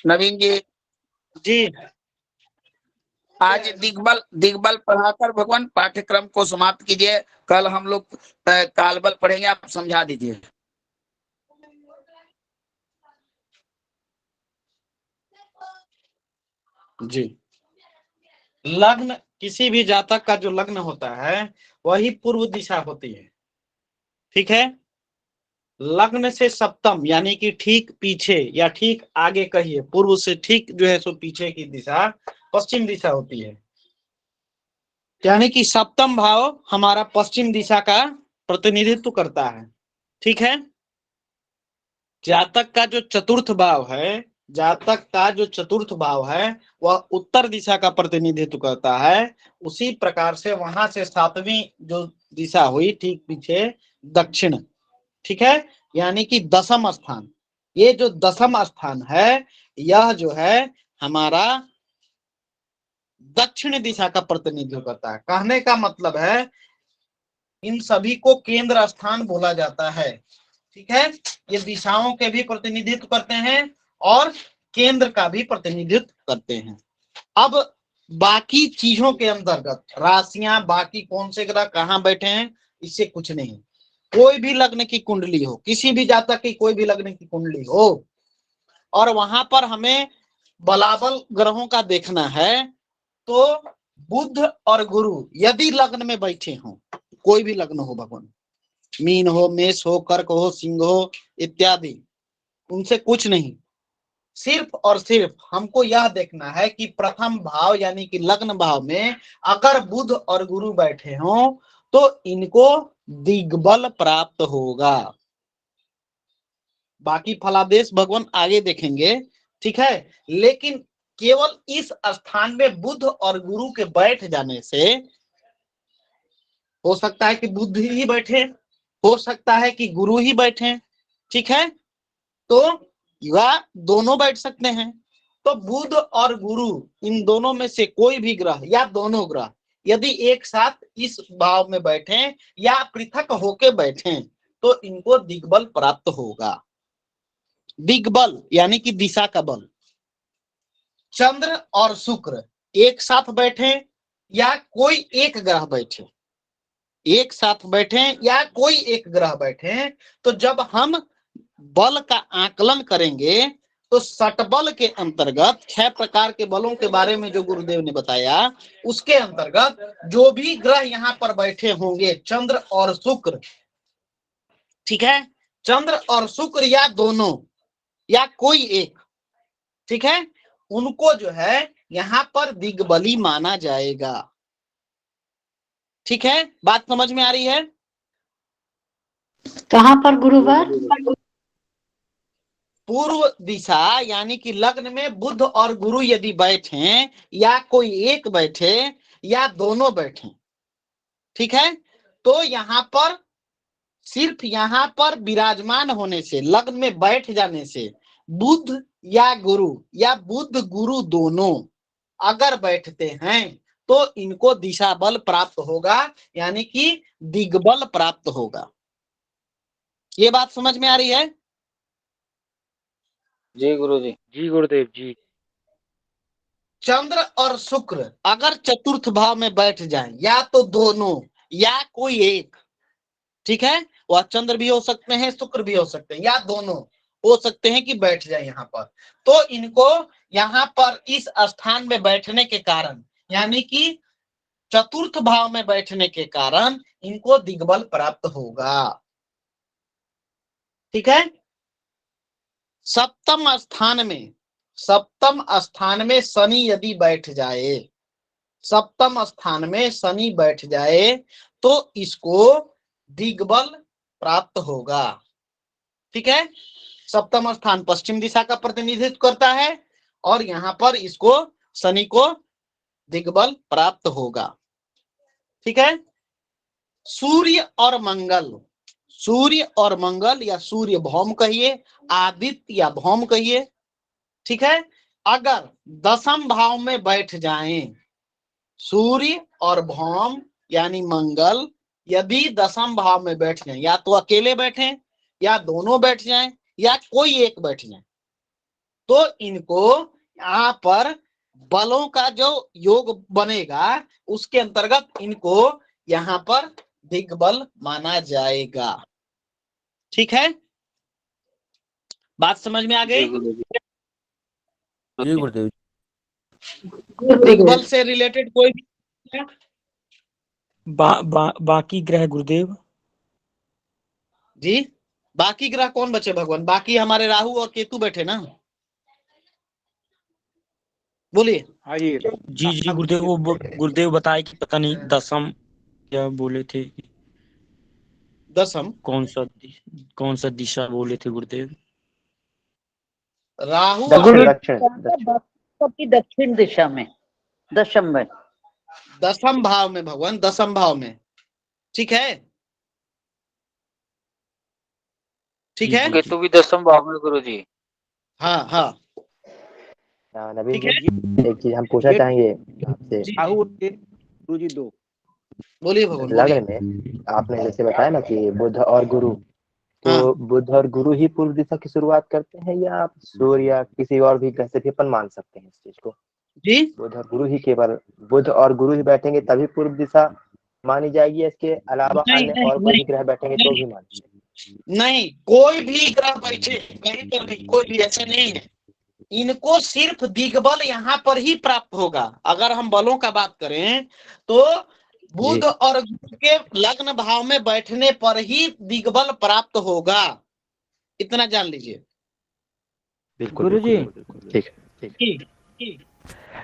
नवीन जी आज दिग्बल पढ़ाकर भगवान पाठ्यक्रम को समाप्त कीजिए। कल हम लोग कालबल पढ़ेंगे, आप समझा दीजिए। जी, लग्न किसी भी जातक का जो लग्न होता है वही पूर्व दिशा होती है। ठीक है, लग्न से सप्तम यानी कि ठीक पीछे या ठीक आगे कहिए, पूर्व से ठीक जो है सो पीछे की दिशा पश्चिम दिशा होती है। यानी कि सप्तम भाव हमारा पश्चिम दिशा का प्रतिनिधित्व करता है। ठीक है, जातक का जो चतुर्थ भाव है जातक का जो चतुर्थ भाव है वह उत्तर दिशा का प्रतिनिधित्व करता है, उसी प्रकार से वहां से सातवीं जो दिशा हुई ठीक पीछे दक्षिण, ठीक है, यानी कि दसम स्थान। ये जो दसम स्थान है यह जो है हमारा दक्षिण दिशा का प्रतिनिधित्व करता है। कहने का मतलब है इन सभी को केंद्र स्थान बोला जाता है, ठीक है। ये दिशाओं के भी प्रतिनिधित्व करते हैं और केंद्र का भी प्रतिनिधित्व करते हैं। अब बाकी चीजों के अंतर्गत राशियां, बाकी कौन से ग्रह कहाँ बैठे हैं, इससे कुछ नहीं। कोई भी लग्न की कुंडली हो, किसी भी जातक की कोई भी लग्न की कुंडली हो, और वहां पर हमें बलाबल ग्रहों का देखना है, तो बुध और गुरु यदि लग्न में बैठे हों, कोई भी लग्न हो भगवान, मीन हो, मेष हो, कर्क हो, सिंह हो इत्यादि, उनसे कुछ नहीं। सिर्फ और सिर्फ हमको यह देखना है कि प्रथम भाव यानी कि लग्न भाव में अगर बुध और गुरु बैठे हों तो इनको दिग्बल प्राप्त होगा। बाकी फलादेश भगवान आगे देखेंगे, ठीक है। लेकिन केवल इस स्थान में बुध और गुरु के बैठ जाने से, हो सकता है कि बुध ही बैठे, हो सकता है कि गुरु ही बैठे, ठीक है, तो या दोनों बैठ सकते हैं। तो बुध और गुरु इन दोनों में से कोई भी ग्रह या दोनों ग्रह यदि एक साथ इस भाव में बैठे या पृथक होके बैठे तो इनको दिग्बल प्राप्त होगा। दिग्बल यानी कि दिशा का बल। चंद्र और शुक्र एक साथ बैठे या कोई एक ग्रह बैठे, एक साथ बैठे या कोई एक ग्रह बैठे, तो जब हम बल का आकलन करेंगे तो सटबल के अंतर्गत 6 प्रकार के बलों के बारे में जो गुरुदेव ने बताया, उसके अंतर्गत जो भी ग्रह यहाँ पर बैठे होंगे, चंद्र और शुक्र, ठीक है, चंद्र और शुक्र या दोनों या कोई एक, ठीक है, उनको जो है यहाँ पर दिग्बली माना जाएगा। ठीक है, बात समझ में आ रही है? कहाँ पर गुरुवार? पूर्व दिशा यानी कि लग्न में बुध और गुरु यदि बैठे या कोई एक बैठे या दोनों बैठे, ठीक है, तो यहाँ पर सिर्फ यहाँ पर विराजमान होने से, लग्न में बैठ जाने से बुध या बुध गुरु दोनों अगर बैठते हैं तो इनको दिशा बल प्राप्त होगा, यानी कि दिग्बल प्राप्त होगा। ये बात समझ में आ रही है? जी गुरु जी। जी गुरुदेव जी। चंद्र और शुक्र अगर चतुर्थ भाव में बैठ जाएं, या तो दोनों या कोई एक, ठीक है, वह चंद्र भी हो सकते हैं, शुक्र भी हो सकते हैं, या दोनों हो सकते हैं कि बैठ जाए यहाँ पर, तो इनको यहाँ पर इस स्थान में बैठने के कारण, यानी कि चतुर्थ भाव में बैठने के कारण इनको दिग्बल प्राप्त होगा। ठीक है, सप्तम स्थान में शनि यदि बैठ जाए, सप्तम स्थान में शनि बैठ जाए तो इसको दिग्बल प्राप्त होगा। ठीक है, सप्तम स्थान पश्चिम दिशा का प्रतिनिधित्व करता है और यहाँ पर इसको शनि को दिग्बल प्राप्त होगा। ठीक है, सूर्य और मंगल या सूर्य भौम कहिए, आदित्य या भौम कहिए, ठीक है, अगर दसम भाव में बैठ जाएं, सूर्य और भौम यानी मंगल यदि दसम भाव में बैठ जाएं, या तो अकेले बैठे या दोनों बैठ जाएं या कोई एक बैठ जाए, तो इनको यहाँ पर बलों का जो योग बनेगा उसके अंतर्गत इनको यहाँ पर दिग्बल माना जाएगा। ठीक है, बात समझ में आ गई? जी गुरुदेव। दिग्बल से रिलेटेड कोई भी बाकी ग्रह गुरुदेव जी? बाकी ग्रह कौन बचे भगवान? बाकी हमारे राहु और केतु बैठे ना, बोलिए। हाँ जी गुरुदेव, वो गुरुदेव बताए कि पता नहीं दसम क्या बोले थे, दसम कौन सा दिशा बोले थे गुरुदेव? राहु की दक्षिण दिशा में, दशम में, दसम भाव में भगवान, दसम भाव में। ठीक है, ठीक है। केतु भी दसम भाव में गुरु जी। हाँ हाँ, नवीन ठीक है। जी, एक चीज हम पूछना चाहेंगे आपसे। राहु और केतु गुरु जी 2। बोलिए भगवान, लग्न बोलिए। में आपने जैसे बताया ना कि बुध और गुरु, तो हाँ। बुध और गुरु ही पूर्व दिशा की शुरुआत करते हैं, या आप सूर्य या किसी और भी ग्रह से भी अपन मान सकते हैं इस चीज को? जी, बुध और गुरु ही, केवल बुध और गुरु ही बैठेंगे तभी पूर्व दिशा मानी जाएगी, इसके अलावा नहीं अन्य नहीं और कोई भी नहीं ग्रह बैठेंगे तो भी मानी जाएगी? नहीं, कोई भी ग्रह बैठे कहीं पर भी, कोई भी ऐसा नहीं है। इनको सिर्फ दिग्बल यहाँ पर ही प्राप्त होगा। अगर हम बलों का बात करें तो बुध और गुरु के लग्न भाव में बैठने पर ही दिग्बल प्राप्त होगा, इतना जान लीजिए। बिल्कुल गुरु जी, ठीक है, ठीक है।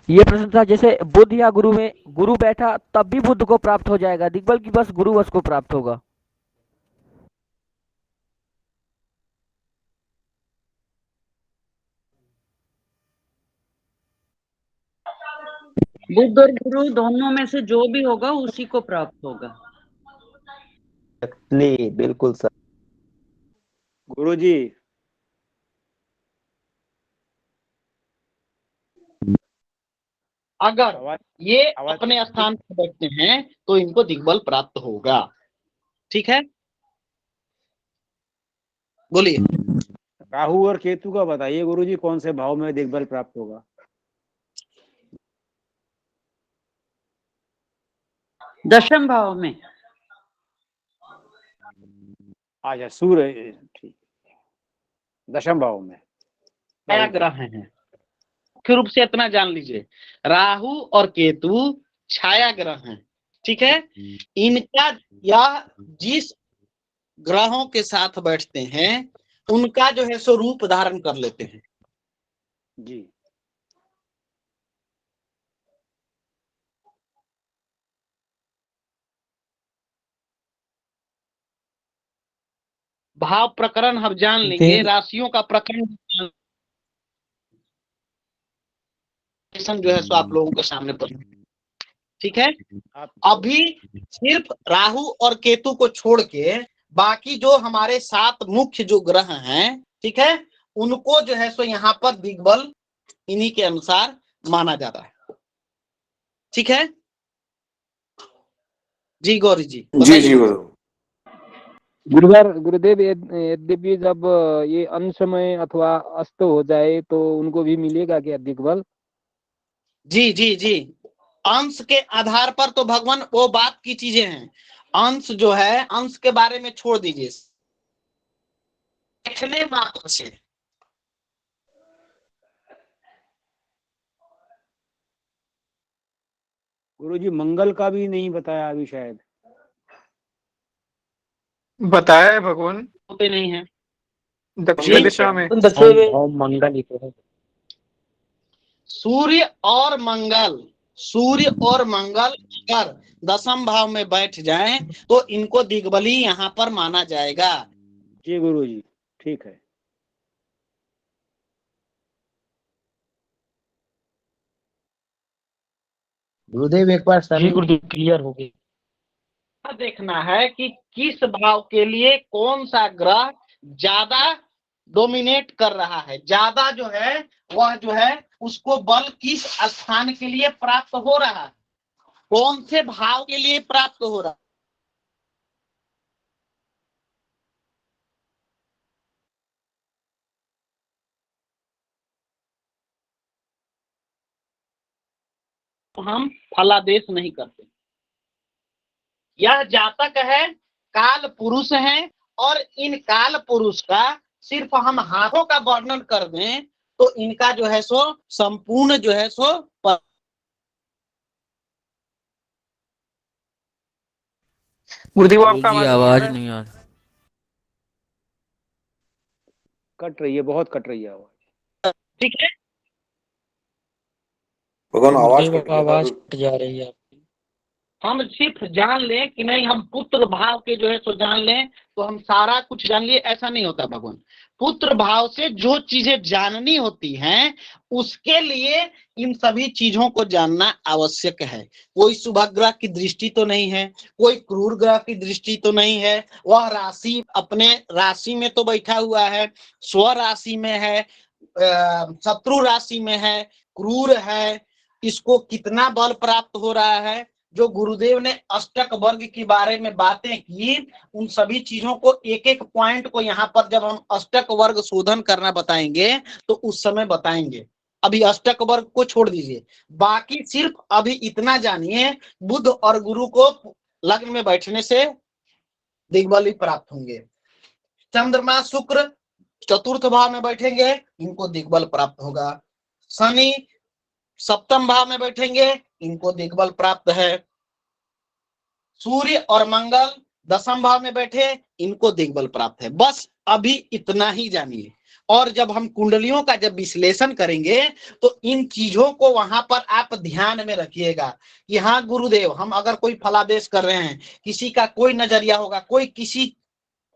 ये प्रश्न था, जैसे बुध या गुरु में गुरु बैठा तब भी बुध को प्राप्त हो जाएगा दिग्बल की, बस गुरु बस को प्राप्त होगा? बुध और गुरु दोनों में से जो भी होगा उसी को प्राप्त होगा। बिल्कुल सर। गुरु जी, अगर ये अपने स्थान पर बैठते हैं तो इनको दिग्बल प्राप्त होगा। ठीक है, बोलिए। राहु और केतु का बताइए गुरु जी, कौन से भाव में दिग्बल प्राप्त होगा? दशम भाव में। अच्छा, सूर्य, ठीक, दशम भाव में। छाया ग्रह हैं, मुख्य रूप से इतना जान लीजिए, राहु और केतु छाया ग्रह हैं। ठीक है, इनका या जिस ग्रहों के साथ बैठते हैं उनका जो है सो रूप धारण कर लेते हैं। जी, भाव प्रकरण हम जान लेंगे, राशियों का प्रकरण जो है सो आप लोगों के सामने पर। ठीक है, अभी सिर्फ राहु और केतु को छोड़ के बाकी जो हमारे 7 मुख्य जो ग्रह हैं, ठीक है, उनको जो है सो यहाँ पर दिग्बल इन्हीं के अनुसार माना जाता है। ठीक है जी गौरी जी, जी जी गुरुदेव, यद्यपि जब ये अंशमय अथवा अस्त हो जाए तो उनको भी मिलेगा क्या दिग्बल? जी जी जी, अंश के आधार पर तो भगवान वो बात की चीजें हैं। अंश जो है, अंश के बारे में छोड़ दीजिए, देखने मात्र से गुरु जी, मंगल का भी नहीं बताया अभी शायद। बताया है भगवान, होते नहीं है दक्षिण दिशा में। मंगल ही तो है। सूर्य और मंगल, सूर्य और मंगल अगर दसम भाव में बैठ जाएं तो इनको दिग्बली यहाँ पर माना जाएगा। जी गुरु जी, ठीक है। गुरुदेव एक बार जी गुरुदेव, क्लियर हो गई। देखना है कि किस भाव के लिए कौन सा ग्रह ज्यादा डोमिनेट कर रहा है, ज्यादा जो है वह जो है उसको बल किस स्थान के लिए प्राप्त हो रहा है, कौन से भाव के लिए प्राप्त हो रहा है। तो हम फलादेश नहीं करते। यह जातक है, काल पुरुष है, और इन काल पुरुष का सिर्फ हम हाथों का वर्णन कर दें तो इनका जो है सो संपूर्ण जो है सो गुरुदेव आपका आवाज नहीं आ रही, कट रही है, बहुत कट रही है आवाज। ठीक है, भगवान आवाज आवाज कट जा रही है। हम सिर्फ जान लें कि नहीं हम पुत्र भाव के जो है सो जान लें तो हम सारा कुछ जान लिए, ऐसा नहीं होता भगवान। पुत्र भाव से जो चीजें जाननी होती हैं उसके लिए इन सभी चीजों को जानना आवश्यक है। कोई शुभ ग्रह की दृष्टि तो नहीं है, कोई क्रूर ग्रह की दृष्टि तो नहीं है, वह राशि अपने राशि में तो बैठा हुआ है, स्व राशि में है, शत्रु राशि में है, क्रूर है, इसको कितना बल प्राप्त हो रहा है। जो गुरुदेव ने अष्टक वर्ग के बारे में बातें की उन सभी चीजों को एक एक पॉइंट को यहाँ पर जब हम अष्टक वर्ग शोधन करना बताएंगे तो उस समय बताएंगे। अभी अष्टक वर्ग को छोड़ दीजिए, बाकी सिर्फ अभी इतना जानिए बुध और गुरु को लग्न में बैठने से दिग्बल प्राप्त होंगे। चंद्रमा शुक्र चतुर्थ भाव में बैठेंगे, इनको दिग्बल प्राप्त होगा। शनि सप्तम भाव में बैठेंगे, इनको दिग्बल प्राप्त है। सूर्य और मंगल दसम भाव में बैठे, इनको दिग्बल प्राप्त है। बस अभी इतना ही जानिए। और जब हम कुंडलियों का जब विश्लेषण करेंगे तो इन चीजों को वहां पर आप ध्यान में रखिएगा कि हाँ गुरुदेव, हम अगर कोई फलादेश कर रहे हैं, किसी का कोई नजरिया होगा, कोई किसी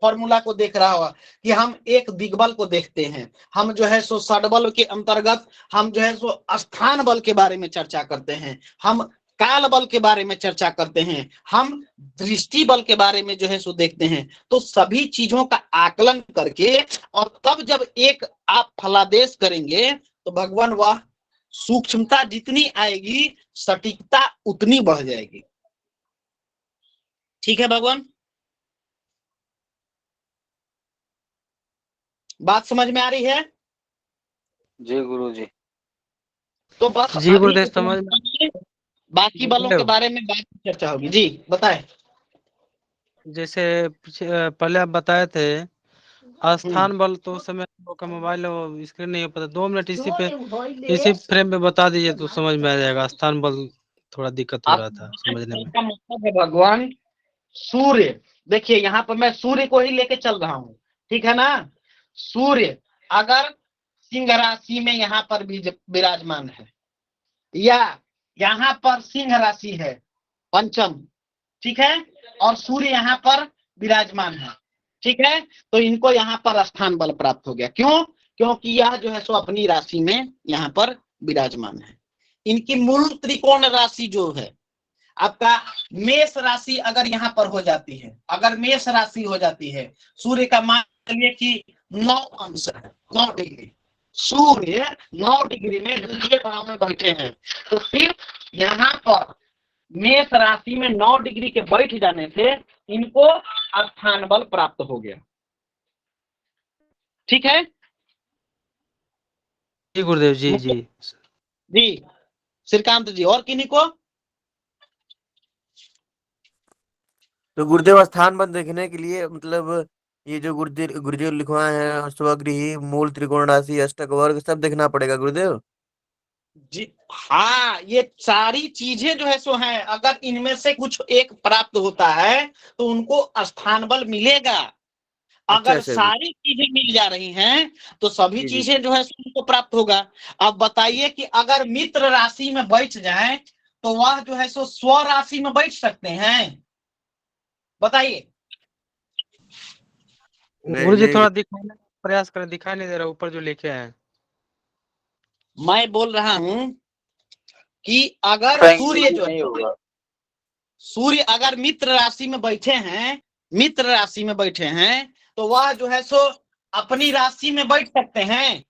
फॉर्मूला को देख रहा होगा कि हम एक दिग्बल को देखते हैं, हम जो है सो षडबल के अंतर्गत हम जो है सो स्थान बल के बारे में चर्चा करते हैं, हम काल बल के बारे में चर्चा करते हैं, हम दृष्टि बल के बारे में जो है सो देखते हैं। तो सभी चीजों का आकलन करके और तब जब एक आप फलादेश करेंगे तो भगवान वह सूक्ष्मता जितनी आएगी सटीकता उतनी बढ़ जाएगी। ठीक है भगवान, बात समझ में आ रही है? जी गुरु जी। तो बस जी गुरुदेव समझ बाकी बलों के बारे में बात चर्चा होगी। जी बताएं। जैसे पहले आप बताए थे स्थान बल, तो उस समय हम लोग का मोबाइल स्क्रीन नहीं हो पाता। 2 मिनट इसी फ्रेम में बता दीजिए तो समझ में आ जाएगा। स्थान बल थोड़ा दिक्कत हो रहा था समझने में। इसका मतलब है भगवान सूर्य, देखिए यहाँ पर मैं सूर्य को ही लेके चल रहा हूँ, ठीक है ना। सूर्य अगर सिंह राशि में यहाँ पर भी विराजमान है या यहाँ पर सिंह राशि है पंचम, ठीक है, और सूर्य यहाँ पर विराजमान है, ठीक है, तो इनको यहाँ पर स्थान बल प्राप्त हो गया। क्यों? क्योंकि यह जो है सो अपनी राशि में यहाँ पर विराजमान है। इनकी मूल त्रिकोण राशि जो है आपका मेष राशि अगर यहाँ पर हो जाती है, अगर मेष राशि हो जाती है, सूर्य का मान लिया कि 9 अंश है, 9 डिग्री, सूर्य 9 डिग्री में दूसरे भाव में बैठे हैं, तो सिर्फ यहाँ पर मेष राशि में 9 डिग्री के बैठ जाने से इनको स्थान बल प्राप्त हो गया। ठीक है जी गुरुदेव जी। जी जी श्रीकांत जी, और किन्हीं को? तो गुरुदेव स्थान बल देखने के लिए मतलब ये जो गुरुदेव लिखवाए हैं स्वगृही, मूल त्रिकोण राशि, अष्टक वर्ग सब देखना पड़ेगा गुरुदेव जी हाँ, ये सारी चीजें जो है सो हैं, अगर इनमें से कुछ एक प्राप्त होता है तो उनको स्थान बल मिलेगा। अगर सारी चीजें मिल जा रही हैं तो सभी चीजें जो है सो उनको प्राप्त होगा। अब बताइए कि अगर मित्र राशि में बैठ जाए तो वह जो है सो स्व राशि में बैठ सकते हैं? बताइए। गुरु जी थोड़ा दिखाने का प्रयास करें, दिखाई नहीं दे रहा ऊपर जो लिखे हैं। मैं बोल रहा हूं कि अगर सूर्य जो है, सूर्य अगर मित्र राशि में बैठे हैं, मित्र राशि में बैठे हैं तो वह जो है सो अपनी राशि में बैठ सकते हैं?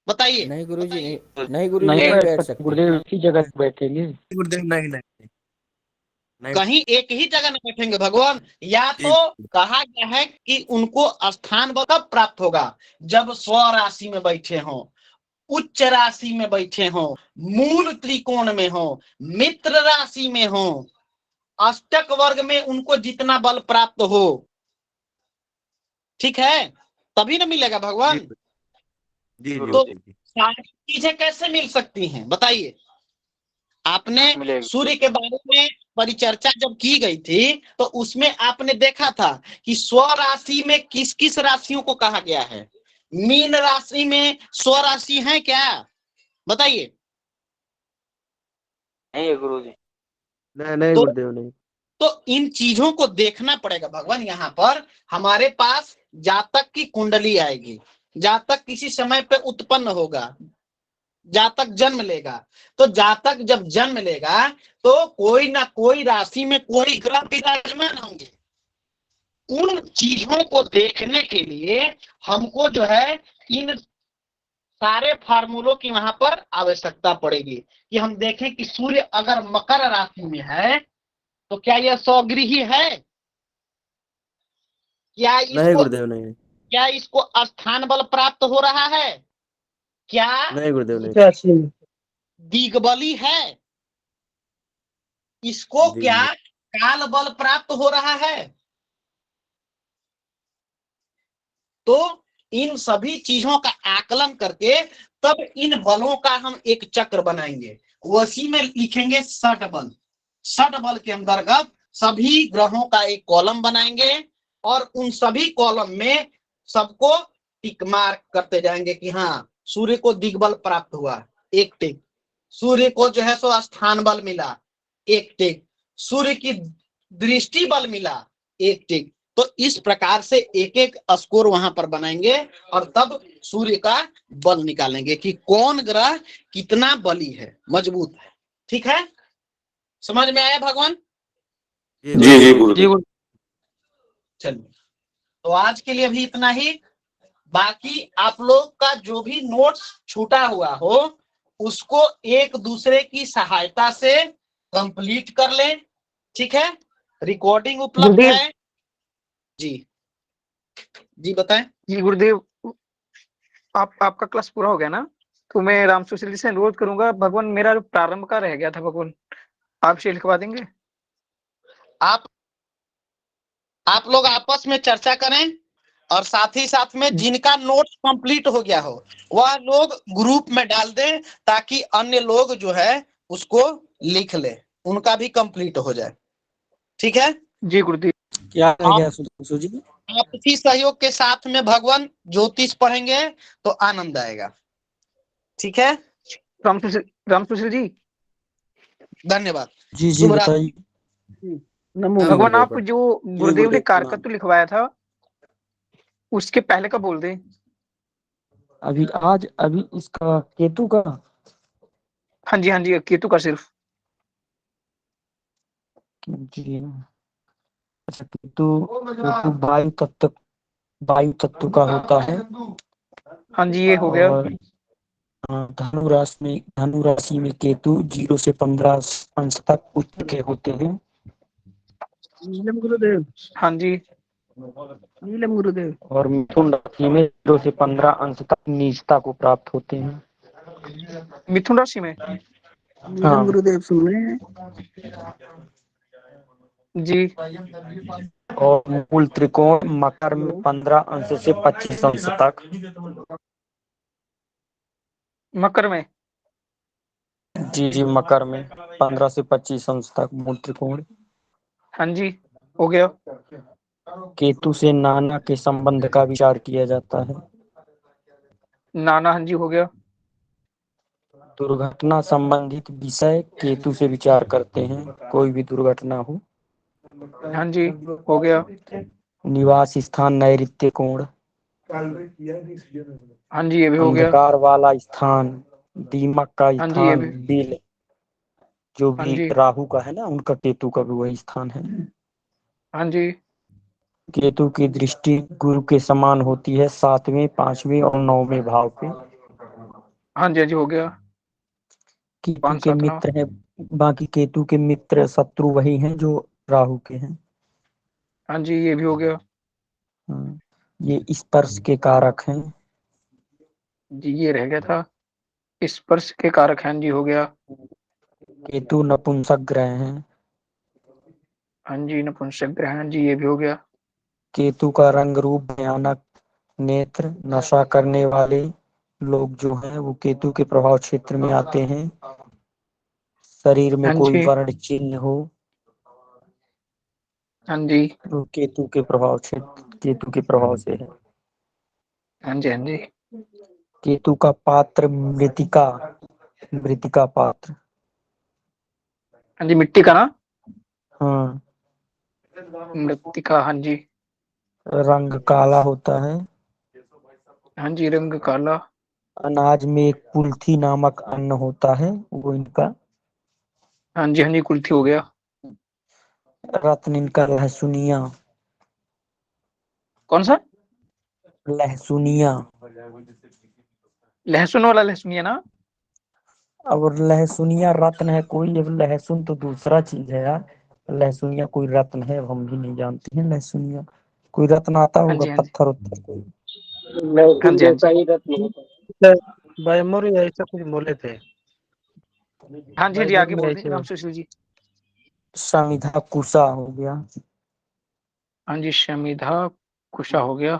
बताइए। नहीं गुरुजी, नहीं गुरुजी, नहीं बैठ सकते। गुरुदेव एक ही जगह बैठेंगे। गुरुदेव नहीं कहीं एक ही जगह न बैठेंगे भगवान। या तो कहा गया है कि उनको स्थान बल कब प्राप्त होगा? जब स्व राशि में बैठे हों, उच्च राशि में बैठे हों, मूल त्रिकोण में हो, मित्र राशि में हो, अष्टक वर्ग में उनको जितना बल प्राप्त हो, ठीक है, तभी ना मिलेगा भगवान। तो सारी चीजें कैसे मिल सकती हैं बताइए? आपने सूर्य के बारे में परिचर्चा जब की गई थी तो उसमें आपने देखा था कि स्व राशि में किस किस राशियों को कहा गया है। मीन राशि में स्व राशि है क्या? बताइए। नहीं गुरु जी। नहीं गुरुदेव नहीं। तो इन चीजों को देखना पड़ेगा भगवान। यहाँ पर हमारे पास जातक की कुंडली आएगी, जातक किसी समय पे उत्पन्न होगा, जातक जन्म लेगा। तो जातक जब जन्म लेगा तो कोई ना कोई राशि में कोई ग्रह विराजमान होंगे। उन चीजों को देखने के लिए हमको जो है इन सारे फार्मूलों की वहां पर आवश्यकता पड़ेगी कि हम देखें कि सूर्य अगर मकर राशि में है तो क्या यह स्वगृही है? क्या नहीं इसको गुरुदेव नहीं। क्या इसको स्थान बल प्राप्त हो रहा है? क्या नहीं गुरुदेव नहीं। दिग्बली है? इसको क्या काल बल प्राप्त हो रहा है? तो इन सभी चीजों का आकलन करके तब इन बलों का हम एक चक्र बनाएंगे, उसी में लिखेंगे षट बल। षट बल के अंतर्गत सभी ग्रहों का एक कॉलम बनाएंगे और उन सभी कॉलम में सबको टिक मार्क करते जाएंगे कि हाँ सूर्य को दिग्बल प्राप्त हुआ, एक टिक। सूर्य को जो है सो स्थान बल मिला, एक टिक। सूर्य की दृष्टि बल मिला, एक टिक। तो इस प्रकार से एक एक स्कोर वहां पर बनाएंगे और तब सूर्य का बल निकालेंगे कि कौन ग्रह कितना बली है, मजबूत है। ठीक है, समझ में आया भगवान? जी जी गुरुदेव। चलिए, तो आज के लिए भी इतना ही। बाकी आप लोग का जो भी नोट्स छूटा हुआ हो उसको एक दूसरे की सहायता से कंप्लीट कर लें। ठीक है, रिकॉर्डिंग उपलब्ध है। जी जी बताएं। जी गुरुदेव, आपका क्लास पूरा हो गया ना? तो मैं राम सुशील जी से अनुरोध करूंगा, भगवान मेरा जो प्रारंभ का रह गया था भगवान आपसे लिखवा देंगे। आप लोग आपस में चर्चा करें और साथ ही साथ में जिनका नोट्स कंप्लीट हो गया हो वह लोग ग्रुप में डाल दें ताकि अन्य लोग जो है उसको लिख ले, उनका भी कंप्लीट हो जाए। ठीक है जी गुरुदेव। क्या रह गया सुधांशु जी? आपसी सहयोग के साथ में भगवान ज्योतिष पढ़ेंगे तो आनंद आएगा। ठीक है, राम सुशील जी धन्यवाद। जी जी बताइए। भगवान आप जो गुरुदेव ने कारकत्व लिखवाया था उसके पहले का बोल दें। अभी इसका केतु का। हाँ जी केतु का सिर्फ। जी अच्छा, केतु वायु तत्व का होता है। हाँ जी ये हो गया। धनु राशि में केतु 0 से 15 अंश तक उच्च के होते हैं। नीलम गुरुदेव। हाँ जी नीलम गुरुदेव। और मिथुन राशि में 0 से 15 अंश तक नीचता को प्राप्त होते हैं। मिथुन राशि में। हाँ गुरुदेव सुन रहे हैं जी। और मूल त्रिकोण मकर में 15 अंश से 25 अंश तक। मकर में। जी मकर में 15 से 25 अंश तक मूल त्रिकोण। हाँ जी हो गया। केतु से नाना के संबंध का विचार किया जाता है। नाना हाँ जी हो गया। दुर्घटना संबंधित विषय केतु से विचार करते हैं, कोई भी दुर्घटना हो। हाँ जी हो गया। निवास स्थान नैऋत्य कोण। हाँ जी ये भी हो गया। अंधकार वाला स्थान, दीमक का हाँ जी ये स्थान, भी। बिल जो हाँ भी जी राहु का है ना, उनका केतु का भी वही स्थान है। हाँ जी केतु की दृष्टि गुरु के समान होती है 7वें, 5वें और 9वें भाव पे। हाँ जी हो गया। केतु 5 के 7 9। मित्र हैं, बाकी केतु के मित्र शत्रु वही हैं जो राहु के हैं। हाँ जी ये भी हो गया। ये स्पर्श के कारक हैं। जी ये रह गया था, स्पर्श के कारक। हाँ जी हो गया। केतु नपुंसक ग्रह हैं। हाँ जी नपुंसक ग्रह। हाँ जी ये भी हो गया। केतु का रंग रूप भयानक, नेत्र, नशा करने वाले लोग जो हैं वो केतु के प्रभाव क्षेत्र में आते हैं। शरीर में हाँ कोई जी वर्ण चिन्ह हो हाँ जी तो केतु के प्रभाव से है। हाँ जी हाँ जी केतु का पात्र मृतिका पात्र। हाँ जी मिट्टी का ना। हाँ मृत्तिका, हाँ जी। रंग काला होता है। हाँ जी, रंग काला। अनाज में एक कुल्थी नामक अन्न होता है, वो इनका। हाँ जी, हाँ जी, कुल्थी हो गया। रत्न इनका लहसुनिया। कौन सा? लहसुनिया। लहसुन वाला लहसुनिया ना? अब लहसुनिया रत्न है कोई, अब लहसुन तो दूसरा चीज है यार। लहसुनिया कोई रत्न है, अब हम भी नहीं जानते हैं लहसुनिया। कोई रत्न आता हाँ होगा, जी, हाँ जी, पत्थर उत्थर कोई। हाँ लहसुन जी, हाँ जैसा जी। ही रत्न होता है। बायमोरी ऐसा कुछ बोले थे। हाँ जी, हाँ जी, आगे बायमोरी बोल दें ऐसे। राम सुशील जी। समिधा कुशा हो गया। हाँ जी, शमिधा कुशा हो गया।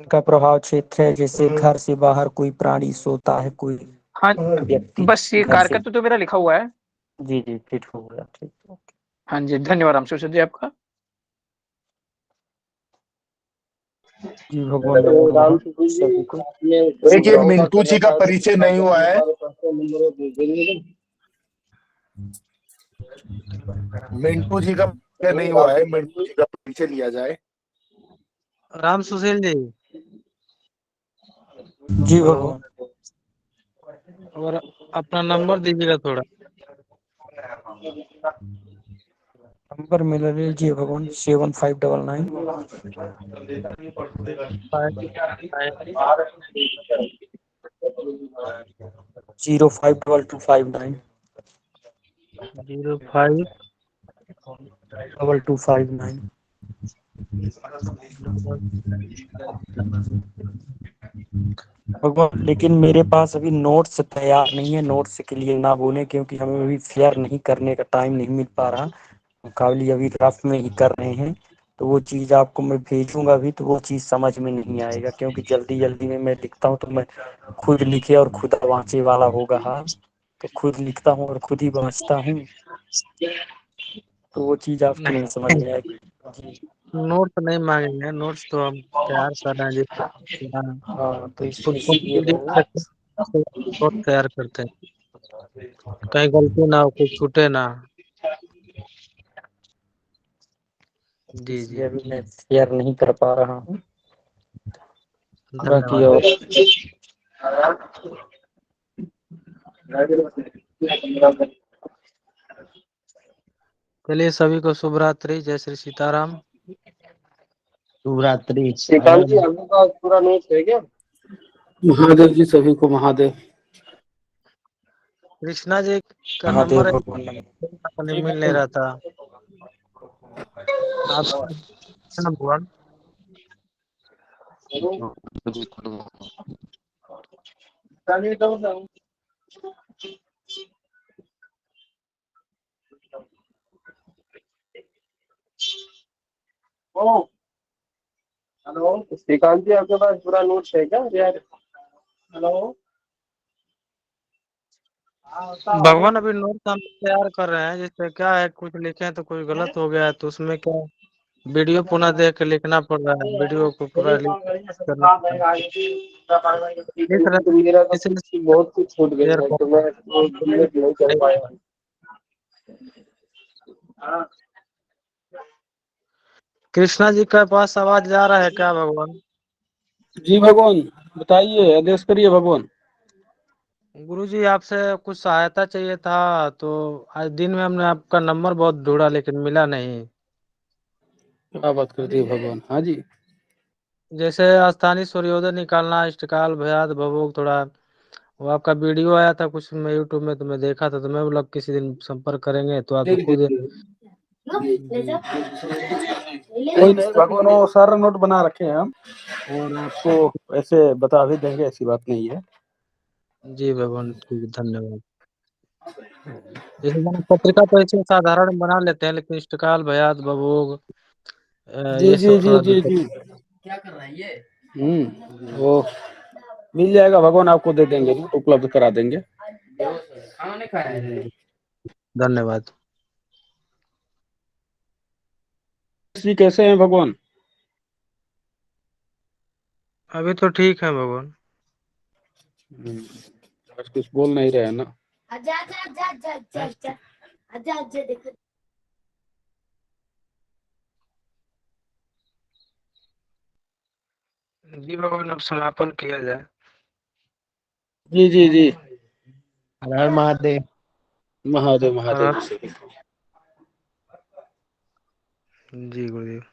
इनका प्रभाव क्षेत्र है, जैसे घर से बाहर कोई प्राणी सोता है, कोई हाँ, व्यक्ति बस ये घर से। कारकत्व तो मेरा लिखा हुआ है। जी जी, फिट हो गया, ठीक। हाँ जी, धन्यवाद राम सुशील जी आपका। जी भगवान तो नमो राम नमः सुशील सभी जी को। आपने देखिए सुविधाओं का मिंटू कर जी का रखा है, तो परिचय कृपा नहीं हुआ करके है। हमारे पर्सनल नंबर भेज देंगे। मिंटू जी का परिचय नहीं हुआ है, मिंटू जी का परिचय लिया जाए। राम सुशील जी, जी हेलो, भगवान। और अपना नंबर दीजिएगा थोड़ा। नंबर मिल लीजिए भगवान, 7599 052259 05 2259। भगवान लेकिन मेरे पास अभी नोट्स तैयार नहीं है, नोट्स के लिए ना बोले, क्योंकि हमें अभी फेयर नहीं करने का टाइम नहीं मिल पा रहा। मुकाबले अभी रफ में ही कर रहे हैं, तो वो चीज़ आपको मैं भेजूंगा भी, तो वो चीज़ समझ में नहीं आएगा, क्योंकि जल्दी जल्दी में मैं लिखता हूँ, तो मैं खुद लिखे और खुद बाँचे वाला होगा हाल। तो खुद लिखता हूँ और खुद ही बाँचता हूँ, तो वो चीज़ आपको नहीं समझ नहीं, में आएगी। जी। नोट्स नहीं मांगेंगे, नोट्स तो हम तैयार कर रहे हैं जैसे हाँ तो खुद को इसीलिए भी नोट तैयार करते हैं, कहीं गलती ना हो, कुछ छूटे ना। जी जी, इसलिए अभी मैं शेयर नहीं कर पा रहा हूँ। बाकी धन्यवाद। और चलिए, सभी को शुभ रात्रि, जय श्री सीताराम। शिवरात्रि। श्रीकांत जी, आपके पास पूरा नोट्स है क्या? महादेव जी, सभी को महादेव। कृष्णा जी का महादेव नंबर भगवान। अपने मिल नहीं रहा था। आप भगवान हेलो श्रीकांत जी, आपके पास पूरा नोट्स है क्या यार? हेलो भगवान अभी नोट हम तैयार कर रहे हैं, जिससे क्या है, कुछ लिखे हैं तो कुछ गलत हो गया है, तो उसमें क्या वीडियो पुनः देख के लिखना पड़ रहा है, वीडियो को पूरा करना पड़ रहा है। लिख रहे तो हैं, मेरा तो इसलिए कुछ बहुत कुछ छूट गया शेयर है, कर तो मैं वो क्लियर नहीं कर पाया। कृष्णा जी के पास आवाज जा रहा है क्या भगवान? जी भगवान, बताइए, आदेश करिए भगवान। गुरु जी, आपसे कुछ सहायता चाहिए था, तो आज दिन में हमने आपका नंबर बहुत ढूंढा लेकिन मिला नहीं। क्या बात करती है भगवान? हाँ जी। जैसे स्थानीय सूर्योदय निकालना, इष्टकाल भयाद भवोग, थोड़ा वो आपका वीडियो आया था कुछ में यूट्यूब में, तो मैं देखा था, तो मैं बोला किसी दिन संपर्क करेंगे, तो आप लिख खुद। दीजिए। कोई नहीं भगवान, वो सारा नोट बना रखे हैं हम, और आपको ऐसे बता भी देंगे, ऐसी बात नहीं है। जी भगवान, ठीक, धन्यवाद। जैसे मैंने पत्रिका तो ऐसे साधारण बना लेते हैं, लेकिन इष्टकाल भयाद भवोग जी ये जी सब जी थोड़ा जी दिक्कत। जी। क्या कर रहा है ये? वो मिल जाएगा भगवान, आपको दे देंगे, उपलब्ध करा देंगे। खाना नहीं खाया है? धन्यवाद। जी, कैसे हैं भगवान? अभी तो ठीक है भगवान। आज कुछ बोल नहीं रहे हैं ना। आजा आजा आजा आजा आजा आजा आजा आजा देखो जी भगवान, अब समापन किया जाए। जी जी जी। हर हर महादेव। महादेव महादेव। जी गुरुदेव।